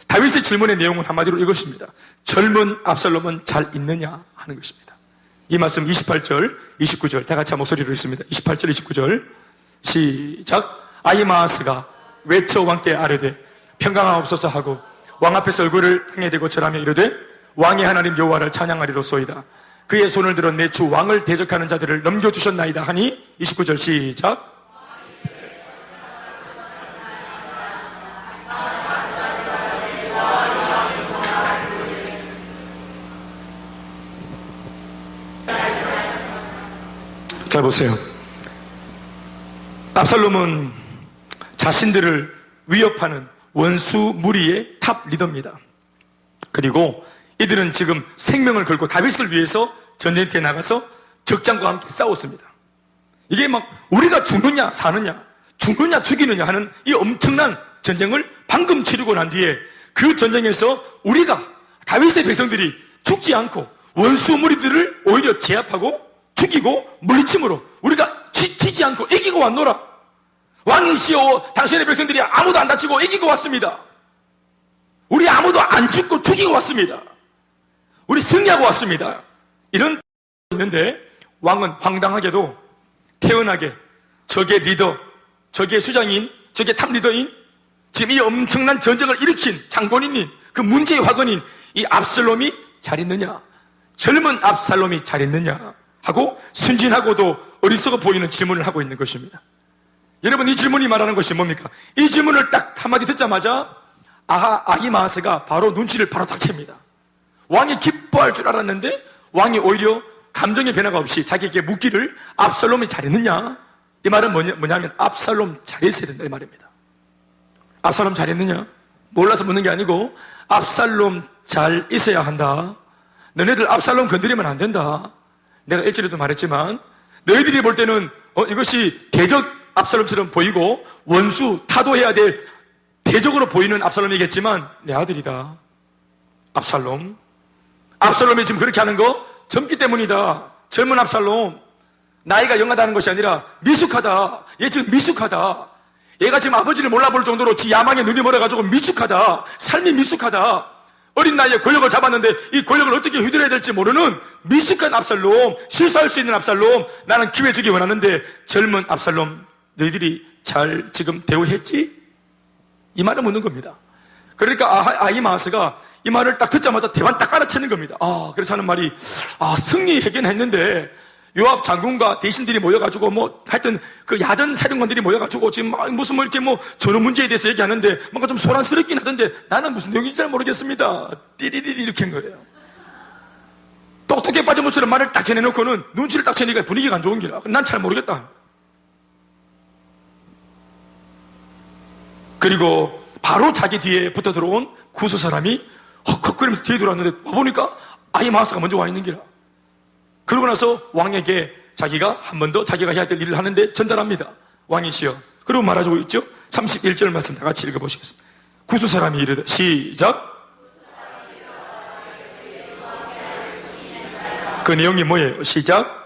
다윗의 질문의 내용은 한마디로 이것입니다. 젊은 압살롬은 잘 있느냐 하는 것입니다. 이 말씀 28절, 29절 다 같이 한 목소리로 읽습니다. 28절, 29절 시작. 아히마아스가 외쳐 왕께 아뢰되 평강하옵소서 하고 왕 앞에서 얼굴을 땅에 대고 절하며 이르되 왕의 하나님 여호와를 찬양하리로소이다. 그의 손을 들어 내 주 왕을 대적하는 자들을 넘겨주셨나이다 하니 29절 시작. 잘 보세요. 압살롬은 자신들을 위협하는 원수 무리의 탑 리더입니다. 그리고 이들은 지금 생명을 걸고 다윗을 위해서 전쟁터에 나가서 적장과 함께 싸웠습니다. 이게 막 우리가 죽느냐 사느냐, 죽느냐 죽이느냐 하는 이 엄청난 전쟁을 방금 치르고 난 뒤에 그 전쟁에서 우리가 다윗의 백성들이 죽지 않고 원수 무리들을 오히려 제압하고 죽이고 물리침으로 우리가 튀지 않고 이기고 왔노라. 왕이시여 당신의 백성들이 아무도 안 다치고 이기고 왔습니다. 우리 아무도 안 죽고 죽이고 왔습니다. 우리 승리하고 왔습니다. 이런 있는데 왕은 황당하게도 태연하게 적의 리더, 적의 수장인, 적의 탑 리더인, 지금 이 엄청난 전쟁을 일으킨 장본인인, 그 문제의 화근인 이 압살롬이 잘 있느냐, 젊은 압살롬이 잘 있느냐 하고 순진하고도 어리석어 보이는 질문을 하고 있는 것입니다. 여러분, 이 질문이 말하는 것이 뭡니까? 이 질문을 딱 한마디 듣자마자 아히마아스가 바로 눈치를 바로 딱 챕니다. 왕이 기뻐할 줄 알았는데 왕이 오히려 감정의 변화가 없이 자기에게 묻기를 압살롬이 잘했느냐? 이 말은 뭐냐면 압살롬 잘했어야 된다 이 말입니다. 압살롬 잘했느냐? 몰라서 묻는 게 아니고 압살롬 잘 있어야 한다. 너네들 압살롬 건드리면 안 된다. 내가 일주일에도 말했지만 너희들이 볼 때는 이것이 대적 압살롬처럼 보이고 원수 타도해야 될 대적으로 보이는 압살롬이겠지만 내 아들이다. 압살롬이 지금 그렇게 하는 거 젊기 때문이다. 젊은 압살롬, 나이가 영하다는 것이 아니라 미숙하다. 얘 지금 미숙하다. 얘가 지금 아버지를 몰라볼 정도로 지 야망에 눈이 멀어가지고 미숙하다. 삶이 미숙하다. 어린 나이에 권력을 잡았는데 이 권력을 어떻게 휘둘러야 될지 모르는 미숙한 압살롬, 실수할 수 있는 압살롬, 나는 기회 주기 원하는데 젊은 압살롬 너희들이 잘 지금 대우했지? 이 말을 묻는 겁니다. 그러니까 아히마아스가 이 말을 딱 듣자마자 대만 딱 알아채는 겁니다. 그래서 하는 말이 승리하긴 했는데 요압 장군과 대신들이 모여가지고 하여튼 그 야전 사령관들이 모여가지고 지금 무슨 이렇게 전후 문제에 대해서 얘기하는데 뭔가 좀 소란스럽긴 하던데 나는 무슨 내용인지 잘 모르겠습니다. 띠리리리 이렇게 한 거예요. 똑똑해 빠진 것처럼 말을 딱 전해놓고는 눈치를 딱 채니까 분위기가 안 좋은 기라. 난 잘 모르겠다. 그리고 바로 자기 뒤에 붙어 들어온 구수 사람이 헉헉거리면서 뒤에 들어왔는데 와보니까 아히마아스가 먼저 와 있는 기라. 그러고 나서 왕에게 자기가 한 번 더 자기가 해야 될 일을 하는데 전달합니다. 왕이시여. 그리고 말하고 있죠. 31절 말씀 다 같이 읽어보시겠습니다. 구수 사람이 이르되 시작. 그 내용이 뭐예요? 시작.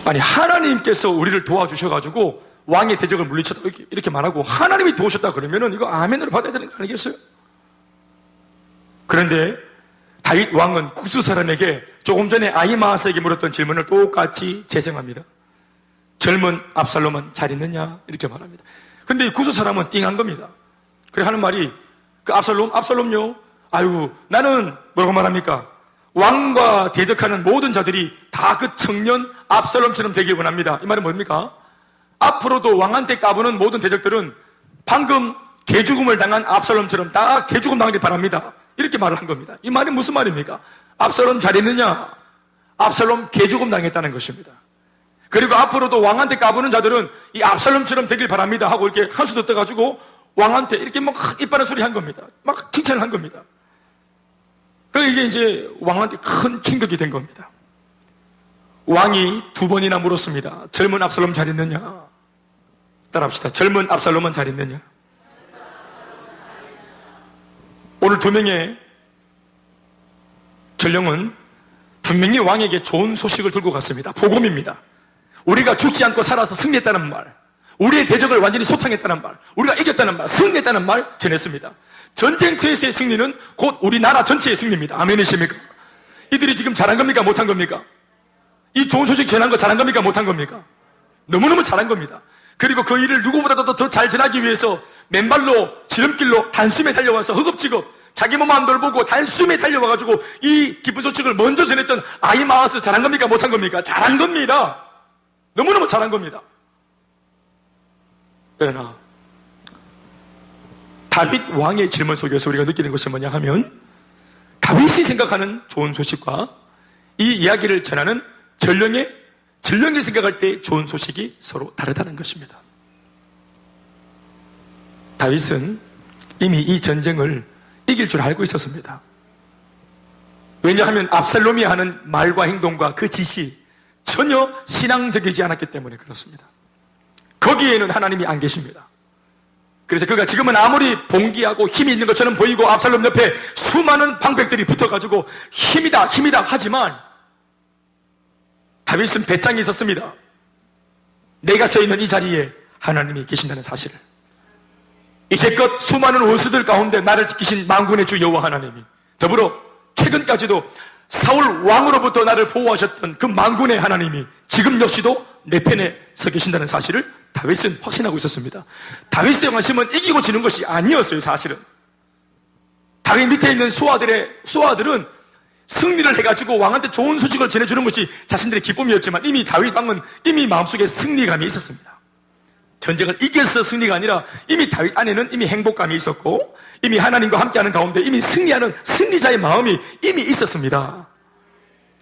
아니 하나님께서 우리를 도와주셔가지고 왕의 대적을 물리쳤다 이렇게 말하고 하나님이 도우셨다 그러면은 이거 아멘으로 받아야 되는 거 아니겠어요? 그런데 다윗 왕은 구스 사람에게 조금 전에 아히마아스에게 물었던 질문을 똑같이 재생합니다. 젊은 압살롬은 잘 있느냐? 이렇게 말합니다. 근데 이 구스 사람은 띵한 겁니다. 그래 하는 말이 그 압살롬요? 아유 나는 뭐라고 말합니까? 왕과 대적하는 모든 자들이 다 그 청년 압살롬처럼 되길 원합니다. 이 말은 뭡니까? 앞으로도 왕한테 까부는 모든 대적들은 방금 개죽음을 당한 압살롬처럼 다 개죽음 당하길 바랍니다. 이렇게 말을 한 겁니다. 이 말이 무슨 말입니까? 압살롬 잘했느냐? 압살롬 개죽음 당했다는 것입니다. 그리고 앞으로도 왕한테 까부는 자들은 이 압살롬처럼 되길 바랍니다 하고 이렇게 한 수도 떠가지고 왕한테 이렇게 막 이빠른 소리 한 겁니다. 막 칭찬을 한 겁니다. 그러니까 이게 이제 왕한테 큰 충격이 된 겁니다. 왕이 두 번이나 물었습니다. 젊은 압살롬 잘 있느냐? 따라합시다. 젊은 압살롬은 잘 있느냐? 오늘 두 명의 전령은 분명히 왕에게 좋은 소식을 들고 갔습니다. 복음입니다. 우리가 죽지 않고 살아서 승리했다는 말, 우리의 대적을 완전히 소탕했다는 말, 우리가 이겼다는 말, 승리했다는 말 전했습니다. 전쟁터에서의 승리는 곧 우리나라 전체의 승리입니다. 아멘이십니까? 이들이 지금 잘한 겁니까? 못한 겁니까? 이 좋은 소식 전한 거 잘한 겁니까? 못한 겁니까? 너무너무 잘한 겁니다. 그리고 그 일을 누구보다도 더 잘 전하기 위해서 맨발로 지름길로 단숨에 달려와서 허겁지겁 자기 몸 안 돌보고 단숨에 달려와가지고 이 기쁜 소식을 먼저 전했던 아히마아스 잘한 겁니까? 못한 겁니까? 잘한 겁니다. 너무너무 잘한 겁니다. 그러나 다윗 왕의 질문 속에서 우리가 느끼는 것이 뭐냐 하면 다윗이 생각하는 좋은 소식과 이 이야기를 전하는 전령이 생각할 때 좋은 소식이 서로 다르다는 것입니다. 다윗은 이미 이 전쟁을 이길 줄 알고 있었습니다. 왜냐하면 압살롬이 하는 말과 행동과 그 지시 전혀 신앙적이지 않았기 때문에 그렇습니다. 거기에는 하나님이 안 계십니다. 그래서 그가 지금은 아무리 봉기하고 힘이 있는 것처럼 보이고 압살롬 옆에 수많은 방백들이 붙어가지고 힘이다 하지만 다윗은 배짱이 있었습니다. 내가 서 있는 이 자리에 하나님이 계신다는 사실을, 이제껏 수많은 원수들 가운데 나를 지키신 만군의 주 여호와 하나님이, 더불어 최근까지도 사울 왕으로부터 나를 보호하셨던 그 만군의 하나님이 지금 역시도 내 편에 서 계신다는 사실을 다윗은 확신하고 있었습니다. 다윗의 관심은 이기고 지는 것이 아니었어요. 사실은 다윗 밑에 있는 수하들은 승리를 해가지고 왕한테 좋은 소식을 전해주는 것이 자신들의 기쁨이었지만, 이미 다윗 왕은 이미 마음속에 승리감이 있었습니다. 전쟁을 이겨서 승리가 아니라 이미 다윗 안에는 이미 행복감이 있었고, 이미 하나님과 함께하는 가운데 이미 승리하는 승리자의 마음이 이미 있었습니다.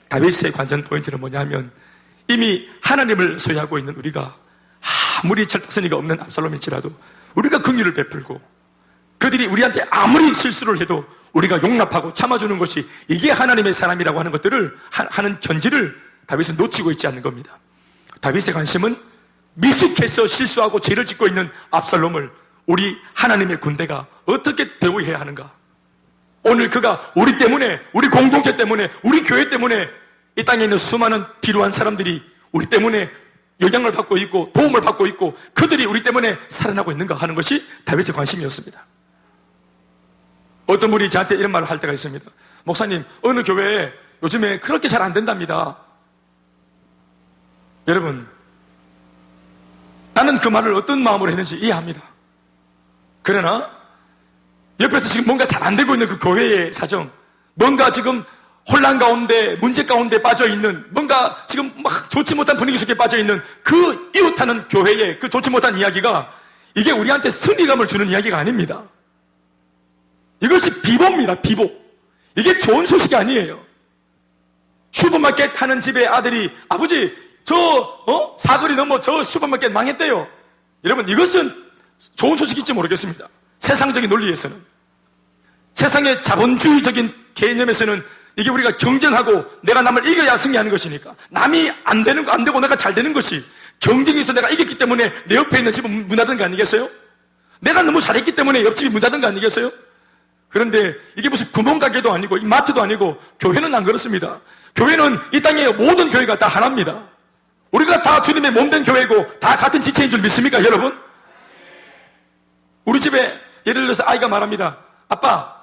다윗의 관전 포인트는 뭐냐면, 이미 하나님을 소유하고 있는 우리가 아무리 철딱서니가 없는 압살롬일지라도 우리가 긍휼을 베풀고, 그들이 우리한테 아무리 실수를 해도 우리가 용납하고 참아주는 것이, 이게 하나님의 사람이라고 하는 것들을 하는 견지를 다윗은 놓치고 있지 않는 겁니다. 다윗의 관심은 미숙해서 실수하고 죄를 짓고 있는 압살롬을 우리 하나님의 군대가 어떻게 대우해야 하는가. 오늘 그가 우리 때문에, 우리 공동체 때문에, 우리 교회 때문에 이 땅에 있는 수많은 필요한 사람들이 우리 때문에 영향을 받고 있고 도움을 받고 있고, 그들이 우리 때문에 살아나고 있는가 하는 것이 다윗의 관심이었습니다. 어떤 분이 저한테 이런 말을 할 때가 있습니다. 목사님, 어느 교회에 요즘에 그렇게 잘 안 된답니다. 여러분, 나는 그 말을 어떤 마음으로 했는지 이해합니다. 그러나 옆에서 지금 뭔가 잘 안 되고 있는 그 교회의 사정, 뭔가 지금 혼란 가운데, 문제 가운데 빠져있는, 뭔가 지금 막 좋지 못한 분위기 속에 빠져있는 그 이웃하는 교회의 그 좋지 못한 이야기가, 이게 우리한테 승리감을 주는 이야기가 아닙니다. 이것이 비보입니다. 비보. 이게 좋은 소식이 아니에요. 슈퍼마켓 하는 집의 아들이, 아버지 사거리 넘어 저 슈퍼마켓 망했대요. 여러분, 이것은 좋은 소식일지 모르겠습니다. 세상적인 논리에서는, 세상의 자본주의적인 개념에서는 이게 우리가 경쟁하고 내가 남을 이겨야 승리하는 것이니까, 남이 안 되고 내가 잘 되는 것이, 경쟁에서 내가 이겼기 때문에 내 옆에 있는 집은 문 닫은 거 아니겠어요? 내가 너무 잘했기 때문에 옆집이 문 닫은 거 아니겠어요? 그런데 이게 무슨 구멍가게도 아니고 마트도 아니고, 교회는 안 그렇습니다. 교회는 이 땅의 모든 교회가 다 하나입니다. 우리가 다 주님의 몸된 교회고 다 같은 지체인 줄 믿습니까, 여러분? 우리 집에 예를 들어서 아이가 말합니다. 아빠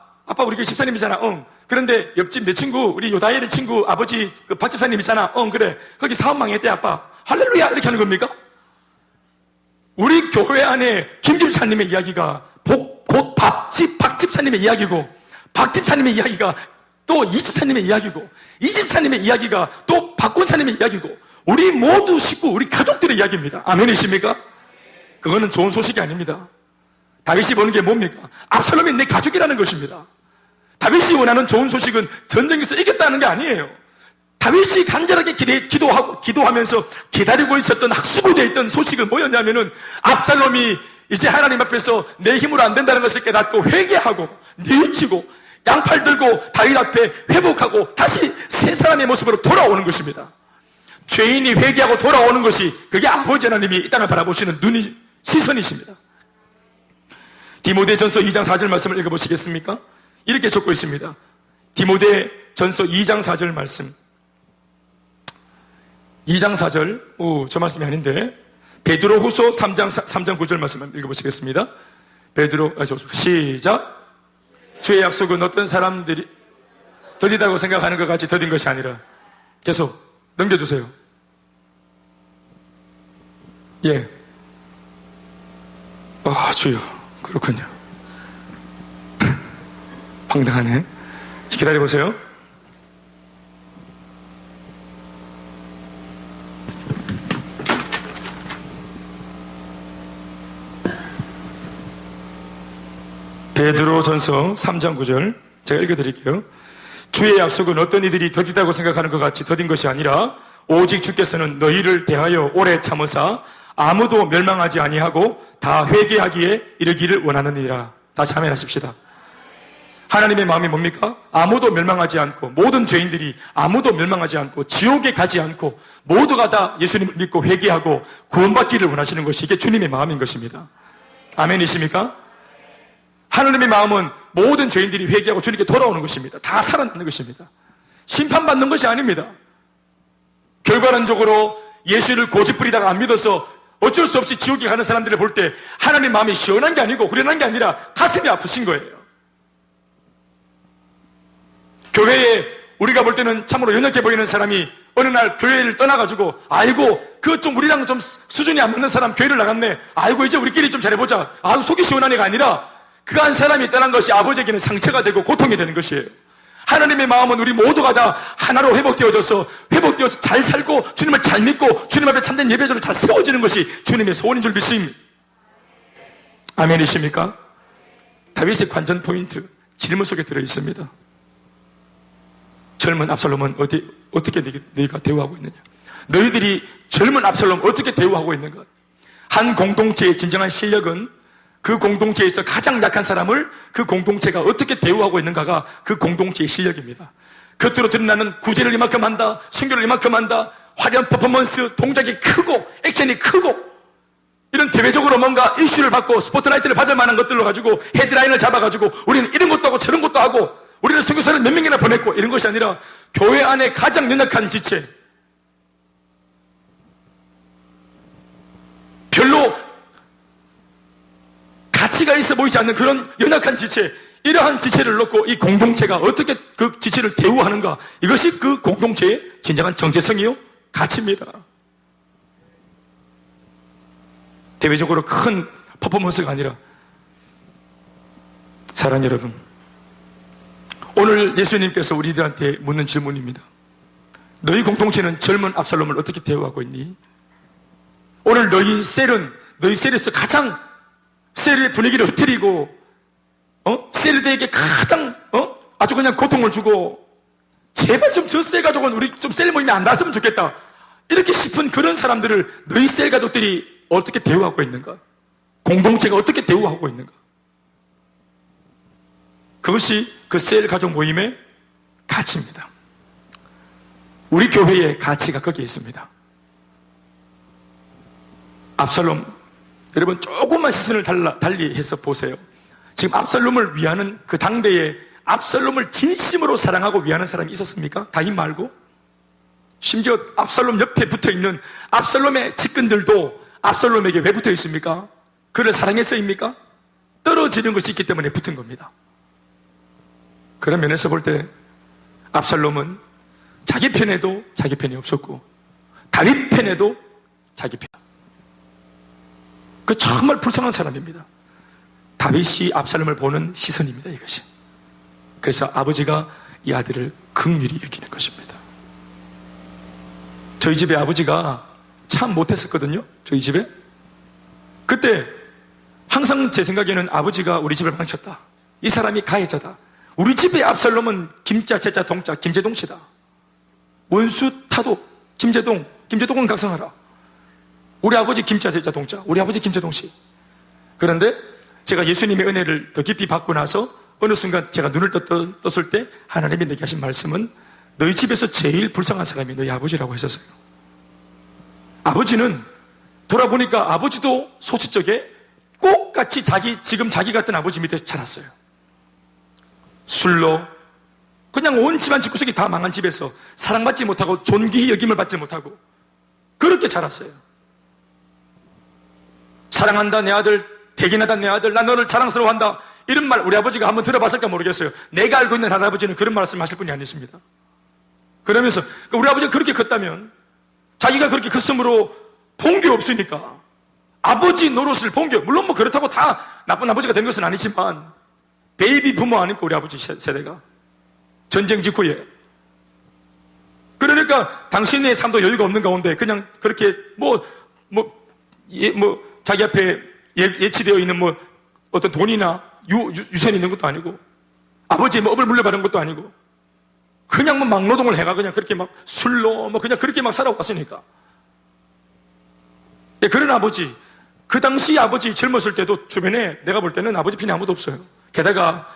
우리 교회 집사님이잖아. 그런데 옆집 내 친구, 우리 요다엘의 친구 아버지 그 박 집사님이잖아. 그래, 거기 사업 망했대 아빠. 할렐루야, 이렇게 하는 겁니까? 우리 교회 안에 김 집사님의 이야기가 곧 박 집사님의 이야기고, 박 집사님의 이야기가 또 이 집사님의 이야기고, 이 집사님의 이야기가 또 박 권사님의 이야기고, 우리 모두 식구, 우리 가족들의 이야기입니다. 아멘이십니까? 그거는 좋은 소식이 아닙니다. 다윗이 보는 게 뭡니까? 압살롬이 내 가족이라는 것입니다. 다윗이 원하는 좋은 소식은 전쟁에서 이겼다는 게 아니에요. 다윗이 간절하게 기도하면서 기다리고 있었던, 학수고되어 있던 소식은 뭐였냐면은, 압살롬이 이제 하나님 앞에서 내 힘으로 안 된다는 것을 깨닫고 회개하고 뉘우치고 양팔 들고 다윗 앞에 회복하고 다시 새 사람의 모습으로 돌아오는 것입니다. 죄인이 회개하고 돌아오는 것이, 그게 아버지 하나님이 이 땅을 바라보시는 시선이십니다. 디모데전서 2장 4절 말씀을 읽어보시겠습니까? 이렇게 적고 있습니다. 디모데전서 2장 4절 말씀. 2장 4절, 저 말씀이 아닌데, 베드로후서 3장 9절 말씀 읽어보시겠습니다. 시작. 주의 약속은 어떤 사람들이 더디다고 생각하는 것 같이 더딘 것이 아니라, 계속 넘겨주세요. 예. 주여, 그렇군요. 황당하네. 기다려보세요. 베드로전서 3장 9절 제가 읽어드릴게요. 주의 약속은 어떤 이들이 더디다고 생각하는 것 같이 더딘 것이 아니라, 오직 주께서는 너희를 대하여 오래 참으사 아무도 멸망하지 아니하고 다 회개하기에 이르기를 원하느니라. 다시 아멘하십시다. 하나님의 마음이 뭡니까? 아무도 멸망하지 않고, 모든 죄인들이 아무도 멸망하지 않고 지옥에 가지 않고 모두가 다 예수님을 믿고 회개하고 구원받기를 원하시는 것이, 이게 주님의 마음인 것입니다. 아멘이십니까? 하나님의 마음은 모든 죄인들이 회개하고 주님께 돌아오는 것입니다. 다 살아나는 것입니다. 심판받는 것이 아닙니다. 결과론적으로 예수를 고집부리다가 안 믿어서 어쩔 수 없이 지옥에 가는 사람들을 볼 때 하나님 마음이 시원한 게 아니고 후련한 게 아니라 가슴이 아프신 거예요. 교회에 우리가 볼 때는 참으로 연약해 보이는 사람이 어느 날 교회를 떠나가지고 아이고 그 좀 우리랑 좀 수준이 안 맞는 사람 교회를 나갔네. 아이고 이제 우리끼리 좀 잘해보자. 아이고 속이 시원한 애가 아니라 그 한 사람이 떠난 것이 아버지에게는 상처가 되고 고통이 되는 것이에요. 하나님의 마음은 우리 모두가 다 하나로 회복되어져서 잘 살고 주님을 잘 믿고 주님 앞에 참된 예배자로 잘 세워지는 것이 주님의 소원인 줄 믿습니다. 아멘이십니까? 다윗의 관전 포인트 질문 속에 들어있습니다. 젊은 압살롬은 어떻게 너희가 대우하고 있느냐? 너희들이 젊은 압살롬 어떻게 대우하고 있는가? 한 공동체의 진정한 실력은 그 공동체에서 가장 약한 사람을 그 공동체가 어떻게 대우하고 있는가가 그 공동체의 실력입니다. 겉으로 드러나는 구제를 이만큼 한다, 선교를 이만큼 한다, 화려한 퍼포먼스, 동작이 크고 액션이 크고 이런 대외적으로 뭔가 이슈를 받고 스포트라이트를 받을 만한 것들로 가지고 헤드라인을 잡아가지고 우리는 이런 것도 하고 저런 것도 하고 우리는 선교사를 몇 명이나 보냈고 이런 것이 아니라 교회 안에 가장 연약한 지체, 별로 가치가 있어 보이지 않는 그런 연약한 지체, 이러한 지체를 놓고 이 공동체가 어떻게 그 지체를 대우하는가, 이것이 그 공동체의 진정한 정체성이요 가치입니다. 대외적으로 큰 퍼포먼스가 아니라. 사랑하는 여러분, 오늘 예수님께서 우리들한테 묻는 질문입니다. 너희 공동체는 젊은 압살롬을 어떻게 대우하고 있니? 오늘 너희 셀에서 가장 셀의 분위기를 흐트리고 셀들에게 가장 아주 그냥 고통을 주고 제발 좀 저 셀 가족은 우리 좀 셀 모임에 안 닿았으면 좋겠다 이렇게 싶은 그런 사람들을 너희 셀 가족들이 어떻게 대우하고 있는가? 공동체가 어떻게 대우하고 있는가? 그것이 그 셀 가족 모임의 가치입니다. 우리 교회의 가치가 거기에 있습니다. 압살롬, 여러분 조금만 시선을 달리해서 보세요. 지금 압살롬을 위하는 그 당대에 압살롬을 진심으로 사랑하고 위하는 사람이 있었습니까? 다윗 말고? 심지어 압살롬 옆에 붙어있는 압살롬의 측근들도 압살롬에게 왜 붙어 있습니까? 그를 사랑해서입니까? 떨어지는 것이 있기 때문에 붙은 겁니다. 그런 면에서 볼 때 압살롬은 자기 편에도 자기 편이 없었고 다윗 편에도 자기 편. 그 정말 불쌍한 사람입니다. 다윗이 압살롬을 보는 시선입니다, 이것이. 그래서 아버지가 이 아들을 긍휼히 여기는 것입니다. 저희 집에 아버지가 참 못했었거든요, 저희 집에. 그때 항상 제 생각에는 아버지가 우리 집을 망쳤다, 이 사람이 가해자다, 우리 집의 압살롬은 김자, 제자, 동자, 김제동씨다, 원수 타도 김제동은 각성하라. 우리 아버지 김자, 제자, 동자, 우리 아버지 김제동씨. 그런데 제가 예수님의 은혜를 더 깊이 받고 나서 어느 순간 제가 눈을 떴을 때 하나님이 내게 하신 말씀은 너희 집에서 제일 불쌍한 사람이 너희 아버지라고 하셨어요. 아버지는 돌아보니까 아버지도 소시적에 똑같이 지금 자기 같은 아버지 밑에 자랐어요. 술로 그냥 온 집안 집구석이 다 망한 집에서 사랑받지 못하고 존귀히 여김을 받지 못하고 그렇게 자랐어요. 사랑한다 내 아들, 대견하다 내 아들, 나 너를 자랑스러워한다, 이런 말 우리 아버지가 한번 들어봤을까 모르겠어요. 내가 알고 있는 할아버지는 그런 말씀하실 분이 아니십니다. 그러면서 우리 아버지가 그렇게 컸다면 자기가 그렇게 컸으므로 본 게 없으니까 아버지 노릇을 본 게, 물론 뭐 그렇다고 다 나쁜 아버지가 된 것은 아니지만 베이비 부모 아닙니까 우리 아버지 세대가, 전쟁 직후에. 그러니까 당신의 삶도 여유가 없는 가운데 그냥 그렇게 자기 앞에 예치되어 있는 어떤 돈이나 유산이 있는 것도 아니고 아버지의 업을 물려받은 것도 아니고 그냥 막노동을 해가 그냥 그렇게 막 술로 그냥 그렇게 막 살아왔으니까. 예, 그런 아버지, 그 당시 아버지 젊었을 때도 주변에 내가 볼 때는 아버지 편이 아무도 없어요. 게다가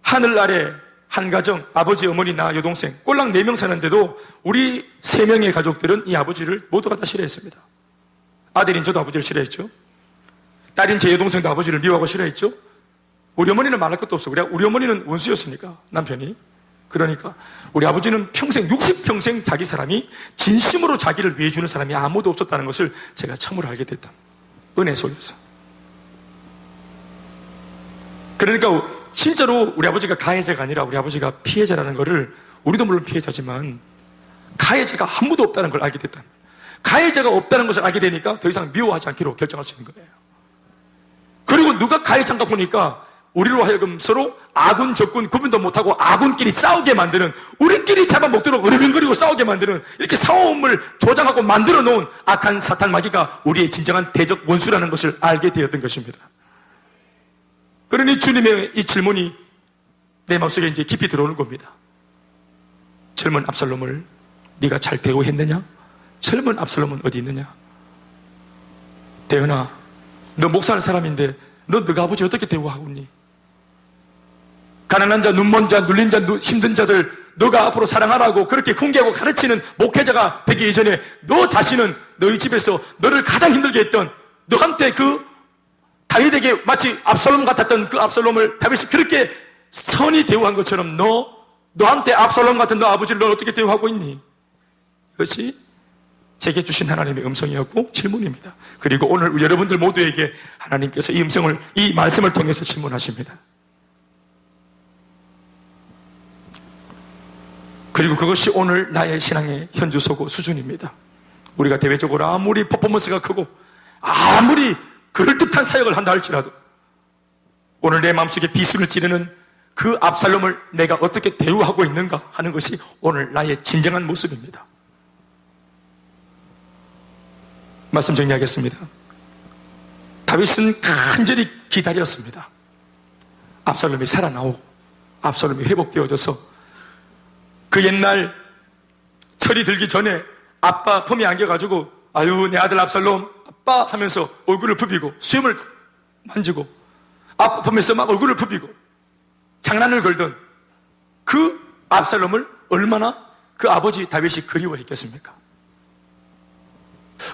하늘 아래 한 가정, 아버지, 어머니, 나, 여동생 꼴랑 4명 사는데도 우리 3명의 가족들은 이 아버지를 모두가 다 싫어했습니다. 아들인 저도 아버지를 싫어했죠. 딸인 제 여동생도 아버지를 미워하고 싫어했죠? 우리 어머니는 말할 것도 없어. 우리 어머니는 원수였으니까, 남편이. 그러니까 우리 아버지는 평생, 60평생 자기 사람이 진심으로 자기를 위해주는 사람이 아무도 없었다는 것을 제가 처음으로 알게 됐다. 은혜 속에서. 그러니까 진짜로 우리 아버지가 가해자가 아니라 우리 아버지가 피해자라는 것을, 우리도 물론 피해자지만 가해자가 아무도 없다는 걸 알게 됐다. 가해자가 없다는 것을 알게 되니까 더 이상 미워하지 않기로 결정할 수 있는 거예요. 그리고 누가 가해자인가 보니까 우리로 하여금 서로 아군, 적군 구분도 못하고 아군끼리 싸우게 만드는, 우리끼리 잡아먹도록 으르렁거리고 싸우게 만드는, 이렇게 싸움을 조장하고 만들어 놓은 악한 사탄 마귀가 우리의 진정한 대적 원수라는 것을 알게 되었던 것입니다. 그러니 주님의 이 질문이 내 마음속에 이제 깊이 들어오는 겁니다. 젊은 압살롬을 네가 잘 대우했느냐? 젊은 압살롬은 어디 있느냐? 대현아, 너 목사할 사람인데 너가 아버지 어떻게 대우하고 있니? 가난한 자, 눈먼 자, 눌린 자, 힘든 자들 너가 앞으로 사랑하라고 그렇게 훈계하고 가르치는 목회자가 되기 이전에 너 자신은 너희 집에서 너를 가장 힘들게 했던, 너한테 그 다윗에게 마치 압살롬 같았던 그 압살롬을 다윗이 그렇게 선히 대우한 것처럼 너한테 압살롬 같은 너 아버지를 너 어떻게 대우하고 있니? 이것이 제게 주신 하나님의 음성이었고 질문입니다. 그리고 오늘 여러분들 모두에게 하나님께서 이 말씀을 통해서 질문하십니다. 그리고 그것이 오늘 나의 신앙의 현주소고 수준입니다. 우리가 대외적으로 아무리 퍼포먼스가 크고 아무리 그럴듯한 사역을 한다 할지라도 오늘 내 마음속에 비수를 찌르는 그 압살롬을 내가 어떻게 대우하고 있는가 하는 것이 오늘 나의 진정한 모습입니다. 말씀 정리하겠습니다. 다윗은 간절히 기다렸습니다. 압살롬이 살아나오고 압살롬이 회복되어져서 그 옛날 철이 들기 전에 아빠 품에 안겨가지고 아유 내 아들 압살롬 아빠 하면서 얼굴을 부비고 수염을 만지고 아빠 품에서 막 얼굴을 부비고 장난을 걸던 그 압살롬을 얼마나 그 아버지 다윗이 그리워했겠습니까?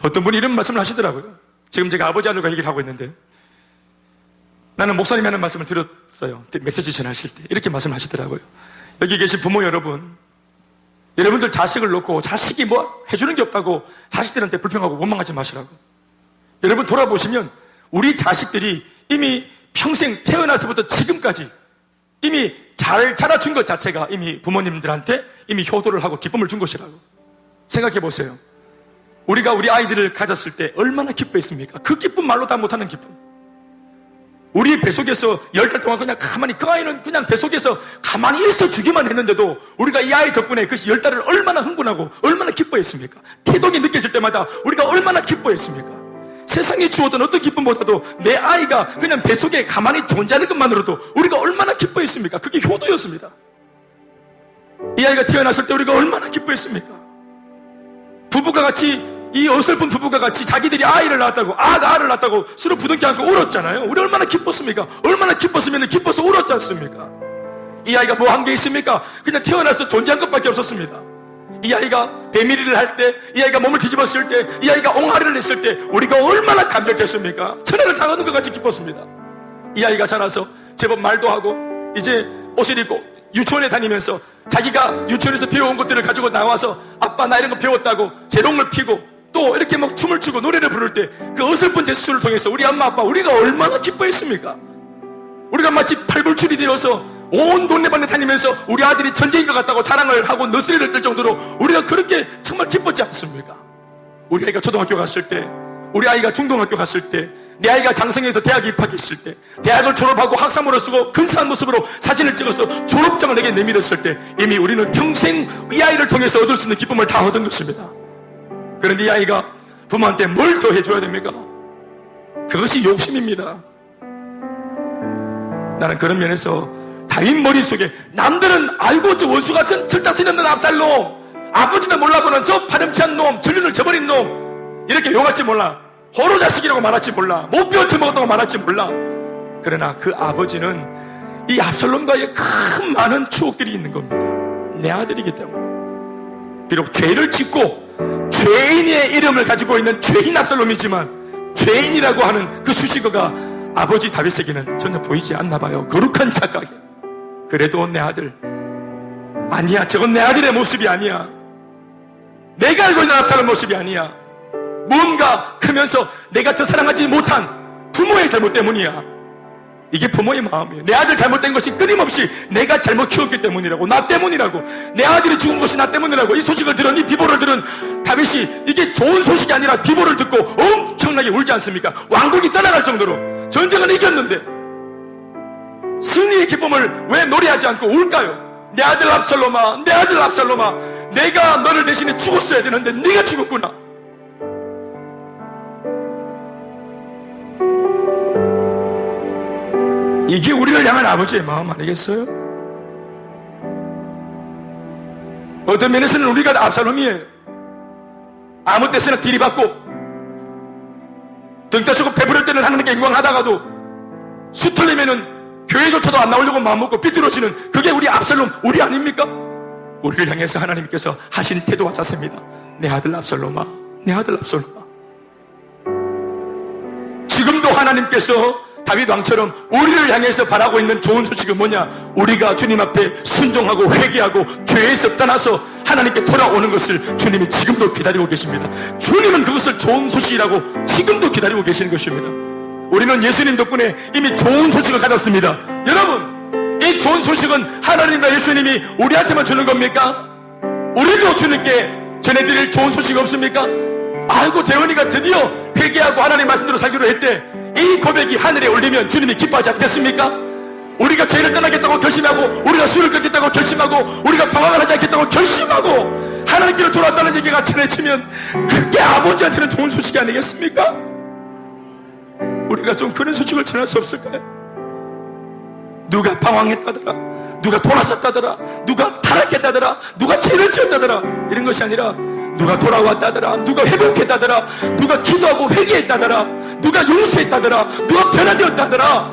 어떤 분이 이런 말씀을 하시더라고요. 지금 제가 아버지 아들과 얘기를 하고 있는데 나는 목사님이 하는 말씀을 들었어요. 메시지 전하실 때 이렇게 말씀하시더라고요. 여기 계신 부모 여러분들 자식을 놓고 자식이 뭐 해주는 게 없다고 자식들한테 불평하고 원망하지 마시라고. 여러분 돌아보시면 우리 자식들이 이미 평생 태어나서부터 지금까지 이미 잘 자라준 것 자체가 이미 부모님들한테 이미 효도를 하고 기쁨을 준 것이라고 생각해 보세요. 우리가 우리 아이들을 가졌을 때 얼마나 기뻐했습니까? 그 기쁨 말로 다 못하는 기쁨. 우리 뱃속에서 10달 동안 그냥 가만히, 그 아이는 그냥 뱃속에서 가만히 있어 주기만 했는데도 우리가 이 아이 덕분에 그 10달을 얼마나 흥분하고 얼마나 기뻐했습니까? 태동이 느껴질 때마다 우리가 얼마나 기뻐했습니까? 세상이 주었던 어떤 기쁨보다도 내 아이가 그냥 뱃속에 가만히 존재하는 것만으로도 우리가 얼마나 기뻐했습니까? 그게 효도였습니다. 이 아이가 태어났을 때 우리가 얼마나 기뻐했습니까? 부부가 같이, 이 어설픈 부부가 같이 자기들이 아이를 낳았다고, 알을 낳았다고 서로 부둥켜 안고 울었잖아요. 우리 얼마나 기뻤습니까? 얼마나 기뻤으면 기뻐서 울었지 않습니까? 이 아이가 뭐 한 게 있습니까? 그냥 태어나서 존재한 것밖에 없었습니다. 이 아이가 배밀이를 할 때, 이 아이가 몸을 뒤집었을 때, 이 아이가 옹알이를 냈을 때 우리가 얼마나 감격했습니까? 천하를 당하는 것 같이 기뻤습니다. 이 아이가 자라서 제법 말도 하고 이제 옷을 입고 유치원에 다니면서 자기가 유치원에서 배워온 것들을 가지고 나와서 아빠 나 이런 거 배웠다고 재롱을 피고 또 이렇게 막 춤을 추고 노래를 부를 때 그 어설픈 제스처를 통해서 우리 엄마 아빠 우리가 얼마나 기뻐했습니까? 우리가 마치 팔불출이 되어서 온 동네방네 다니면서 우리 아들이 천재인 것 같다고 자랑을 하고 너스리를 뜰 정도로 우리가 그렇게 정말 기뻤지 않습니까? 우리 아이가 초등학교 갔을 때, 우리 아이가 중등학교 갔을 때, 내 아이가 장성에서 대학에 입학했을 때, 대학을 졸업하고 학사모를 쓰고 근사한 모습으로 사진을 찍어서 졸업장을 내게 내밀었을 때 이미 우리는 평생 이 아이를 통해서 얻을 수 있는 기쁨을 다 얻은 것입니다. 그런데 이 아이가 부모한테 뭘 더 해줘야 됩니까? 그것이 욕심입니다. 나는 그런 면에서 다윗 머릿속에 남들은 아이고 저 원수 같은 철다스리 없는 압살롬, 아버지는 몰라보는 저 파렴치한 놈, 전륜을 저버린 놈 이렇게 욕할지 몰라, 호로 자식이라고 말할지 몰라, 못 배워 처먹었다고 말할지 몰라. 그러나 그 아버지는 이 압살롬과의 큰 많은 추억들이 있는 겁니다. 내 아들이기 때문에. 비록 죄를 짓고 죄인의 이름을 가지고 있는 죄인 압살롬이지만 죄인이라고 하는 그 수식어가 아버지 다윗에게는 전혀 보이지 않나 봐요. 거룩한 착각이. 그래도 내 아들, 아니야, 저건 내 아들의 모습이 아니야. 내가 알고 있는 압살롬 모습이 아니야. 뭔가 크면서 내가 저 사랑하지 못한 부모의 잘못 때문이야. 이게 부모의 마음이에요. 내 아들 잘못된 것이 끊임없이 내가 잘못 키웠기 때문이라고, 나 때문이라고, 내 아들이 죽은 것이 나 때문이라고. 이 소식을 들은, 이 비보를 들은 다윗이 이게 좋은 소식이 아니라 비보를 듣고 엄청나게 울지 않습니까? 왕국이 떠나갈 정도로. 전쟁은 이겼는데 승리의 기쁨을 왜 노래하지 않고 울까요? 내 아들 압살롬아, 내 아들 압살롬아, 내가 너를 대신에 죽었어야 되는데 네가 죽었구나. 이게 우리를 향한 아버지의 마음 아니겠어요? 어떤 면에서는 우리가 압살롬이에요. 아무 때서나 들이받고 등 따시고 배부를 때는 하나님께 영광하다가도 수틀리면은 교회조차도 안 나오려고 마음먹고 삐뚤어지는 그게 우리 압살롬, 우리 아닙니까? 우리를 향해서 하나님께서 하신 태도와 자세입니다. 내 아들 압살롬아, 내 아들 압살롬아. 지금도 하나님께서 다윗 왕처럼 우리를 향해서 바라고 있는 좋은 소식은 뭐냐? 우리가 주님 앞에 순종하고 회개하고 죄에서 떠나서 하나님께 돌아오는 것을 주님이 지금도 기다리고 계십니다. 주님은 그것을 좋은 소식이라고 지금도 기다리고 계시는 것입니다. 우리는 예수님 덕분에 이미 좋은 소식을 가졌습니다. 여러분, 이 좋은 소식은 하나님과 예수님이 우리한테만 주는 겁니까? 우리도 주님께 전해드릴 좋은 소식 없습니까? 아이고, 대원이가 드디어 회개하고 하나님 말씀대로 살기로 했대. 이 고백이 하늘에 올리면 주님이 기뻐하지 않겠습니까? 우리가 죄를 떠나겠다고 결심하고, 우리가 술을 끊겠다고 결심하고, 우리가 방황을 하지 않겠다고 결심하고 하나님께로 돌아왔다는 얘기가 전해지면 그게 아버지한테는 좋은 소식이 아니겠습니까? 우리가 좀 그런 소식을 전할 수 없을까요? 누가 방황했다더라, 누가 돌아섰다더라, 누가 타락했다더라, 누가 죄를 지었다더라, 이런 것이 아니라 누가 돌아왔다더라, 누가 회복했다더라, 누가 기도하고 회개했다더라, 누가 용서했다더라, 누가 변화되었다더라.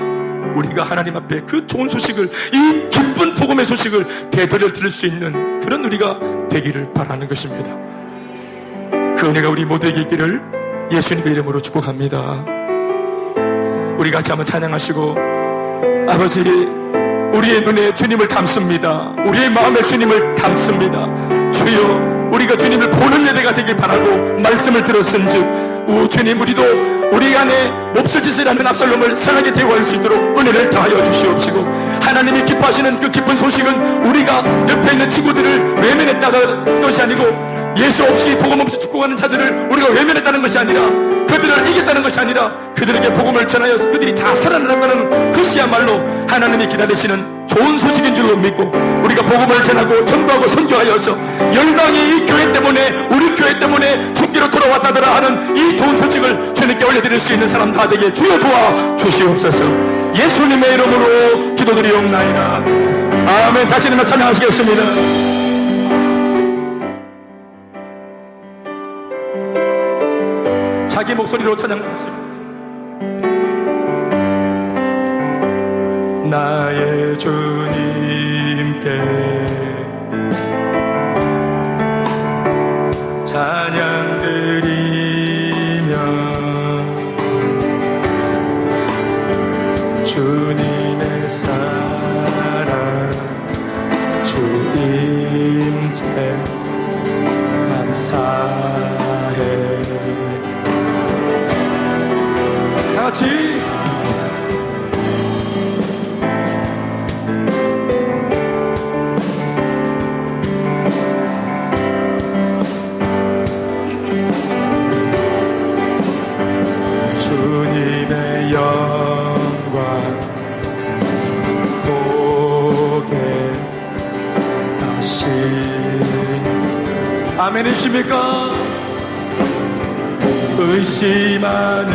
우리가 하나님 앞에 그 좋은 소식을, 이 기쁜 복음의 소식을 되돌려 들을 수 있는 그런 우리가 되기를 바라는 것입니다. 그 은혜가 우리 모두에게 있기를 예수님의 이름으로 축복합니다. 우리 같이 한번 찬양하시고, 아버지, 우리의 눈에 주님을 담습니다. 우리의 마음에 주님을 담습니다. 주여, 우리가 주님을 보는 예배가 되길 바라고 말씀을 들었은즉, 주님, 우리도 우리 안에 몹쓸 짓을 하는 압살롬을 상하게 대우할 수 있도록 은혜를 더하여 주시옵시고, 하나님이 기뻐하시는 그 기쁜 소식은 우리가 옆에 있는 친구들을 외면했다는 것이 아니고, 예수 없이 복음 없이 축복하는 자들을 우리가 외면했다는 것이 아니라, 그들을 이겼다는 것이 아니라 그들에게 복음을 전하여서 그들이 다 살아난다는 것이야말로 하나님이 기다리시는 좋은 소식인 줄로 믿고, 우리가 복음을 전하고 전도하고 선교하여서 열방이 이 교회 때문에, 우리 교회 때문에 죽기로 돌아왔다더라 하는 이 좋은 소식을 주님께 올려드릴 수 있는 사람 다 되게 주여 도와 주시옵소서. 예수님의 이름으로 기도드리옵나이다. 아멘. 다시 한번 찬양하시겠습니다. 자기 목소리로 찬양하십니다. 나의 주님께 찬양 드리며 주님의 사랑 주 임재 감사해. 같이 주님의 영광 보게 하시니. 아멘이십니까? 의심하는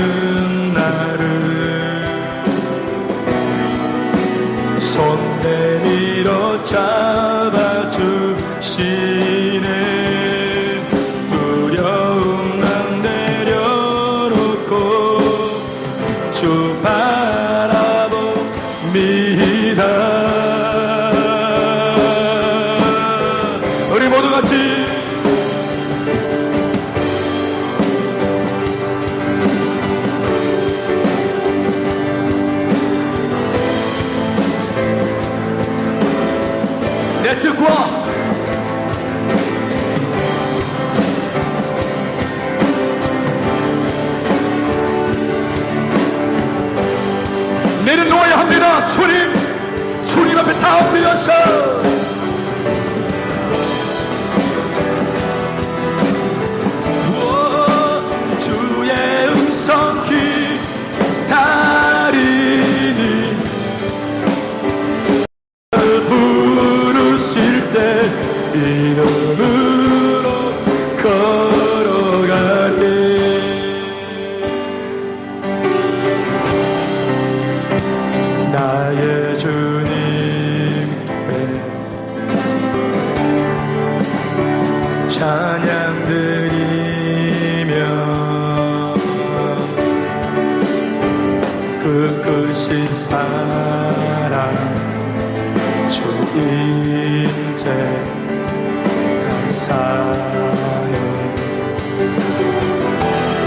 나를 손 내밀어 잡아주시네. 두려움 난 내려놓고 주 바라봅니다. 우리 모두 같이 주님 앞에 다 엎드려서 주의 음성 기다리니 부르실 때 이름으로 걸어가리. 나의 주님의 찬양 드리며 그 크신 사랑 주 인재 감사해.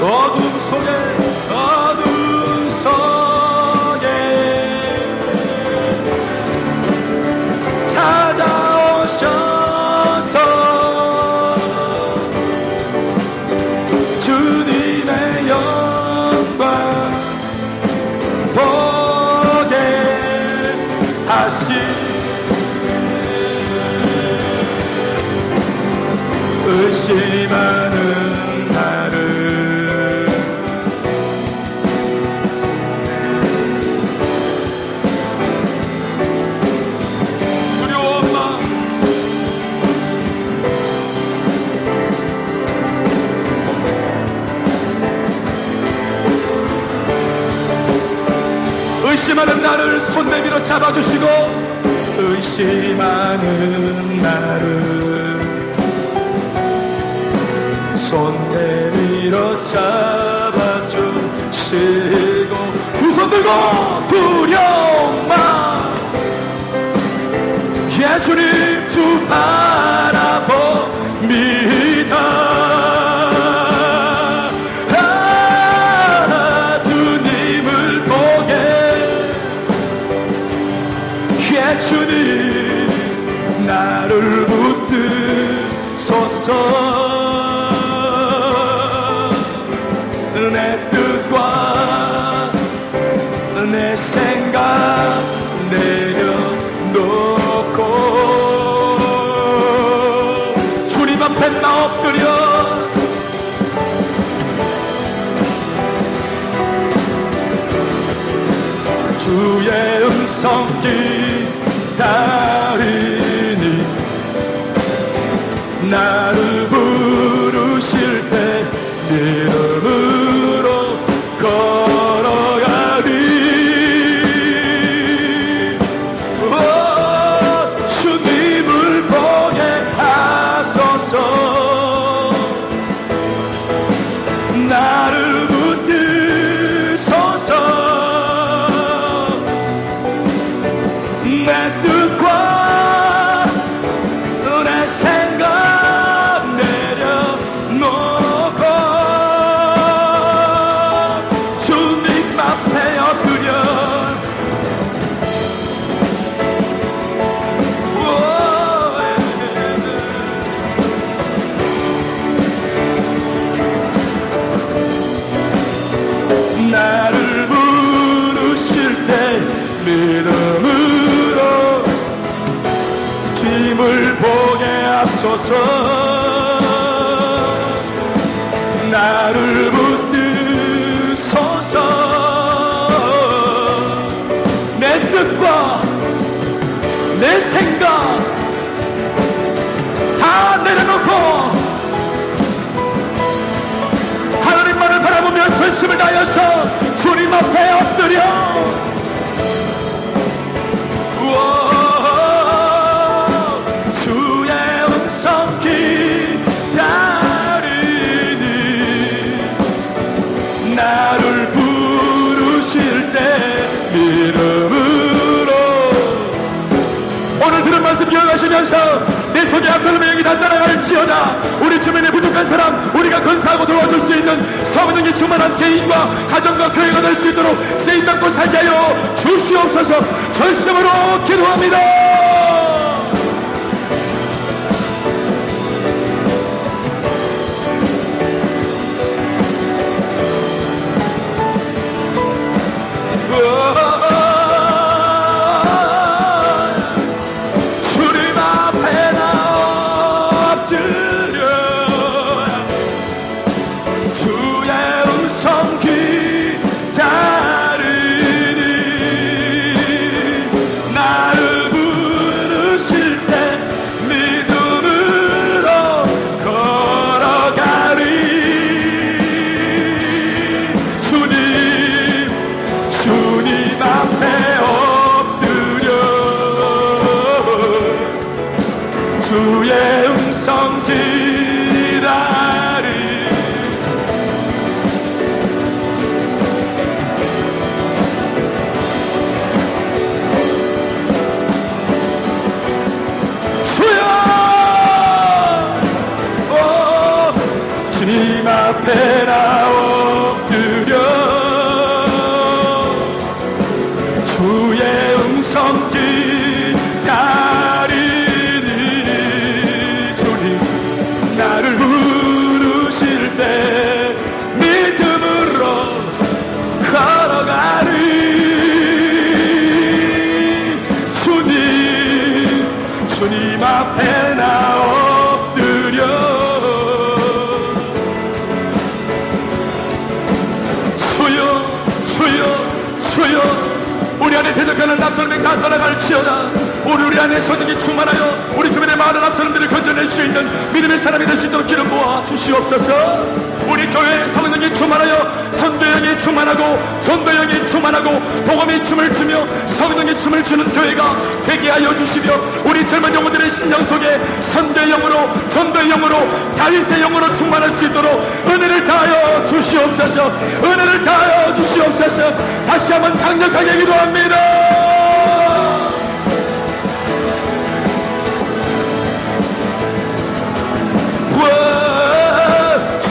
어둠 속에 찾아오셔서 주님의 영광 보게 하시네. 의심하는 나를 의심하는 나를 손 내밀어 잡아주시고 의심하는 나를 손 내밀어 잡아주시고 두 손 들고 두려움마 예 주님 주 바라봅니다. 주님 나를 붙드소서. 내 뜻과 내 생각 내려놓고 주님 앞에 나 엎드려 주의 음성 기다리니 나를 부르실 때 이름으로 걸어가리. 주님을 보게 하소서. 나를 붙드소서. 내 뜻과 내 생각 내려놓고 주님 앞에 엎드려 나를 부르실 때 믿음으로 짐을 보게 하소서. 나를 붙드소서. 내 뜻과 내 생각 다 내려놓고 하나님만을 바라보며 전심을 다하여서 주님 앞에 엎드려 주의 음성 기다리니 나를 부르실 때 이름으로 오늘 들은 말씀 기억하시면서 내 속에 압살롬의 영이 다 따라갈지어다. 우리 주변에 부족한 사람 우리가 건사하고 도와줄 수 있는 성령이 충만한 개인과 가정과 교회가 될 수 있도록 쓰임받고 살게 하여 주시옵소서. 전심으로 기도합니다. 주님 앞에 나 엎드려 주의 음성 기다리니 주님 나를 부르실 때 믿음으로 걸어가리 주님 앞에 나 엎드려 주여 우리 안에 대적하는 납사람이 다 떠나갈지어다. 우리 안에 성령이 충만하여 우리 주변의 많은 납사람들을 건져낼 수 있는 믿음의 사람이 될 수 있도록 기름 부어 주시옵소서. 우리 교회에 성령이 충만하여 선교형이 충만하고 전도형이 충만하고 복음이 춤을 추며 성령이 춤을 추는 교회가 되게 하여 주시며 우리 젊은 영혼들의 심령 속에 선교의 영으로 전도의 영으로 다윗의 영으로 충만할 수 있도록 은혜를 다하여 주시옵소서. 은혜를 다하여 주시옵소서. 다시 한번 강력하게 기도합니다.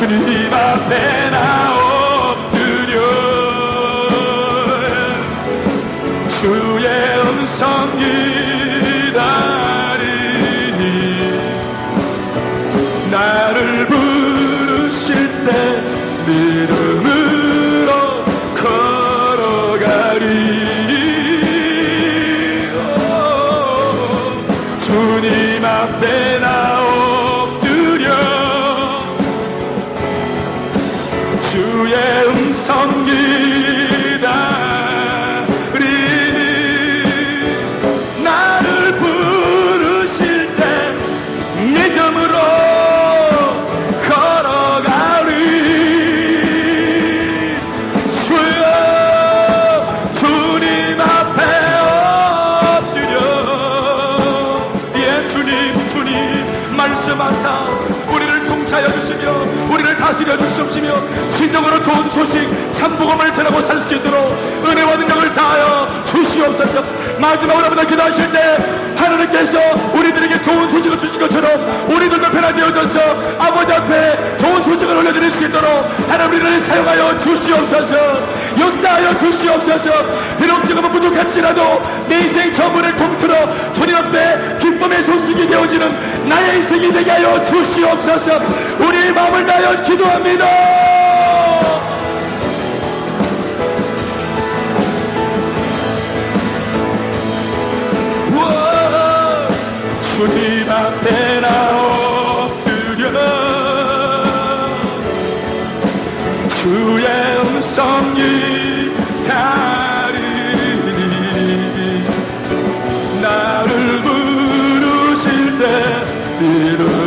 주님 앞에 나 엎드려 주의 음성 기다리니 나를 부르실 때 믿음으로 걸어가리 주님 앞에 나 주의 음성 기다리니 나를 부르실 때 믿음으로 걸어가리 주여 주님 앞에 엎드려 예 주님 말씀하사 우리를 통치하여 주시며 우리를 다스려 주시옵시며 진정으로 좋은 소식 참복음을 전하고 살 수 있도록 은혜와 능력을 다하여 주시옵소서. 마지막으로 보다 기도하실 때 하나님께서 우리들에게 좋은 소식을 주신 것처럼 우리들도 변화되어져서 아버지 앞에 좋은 소식을 올려드릴 수 있도록 하나님 우리를 사용하여 주시옵소서. 역사하여 주시옵소서. 비록 지금은 부족할지라도 내 인생 전부를 통틀어 주님 앞에 기쁨의 소식이 되어지는 나의 인생이 되게 하여 주시옵소서. 우리의 마음을 다하여 기도합니다. 주님 앞에 나 엎드려 주의 음성 기다리니 나를 부르실 때 믿음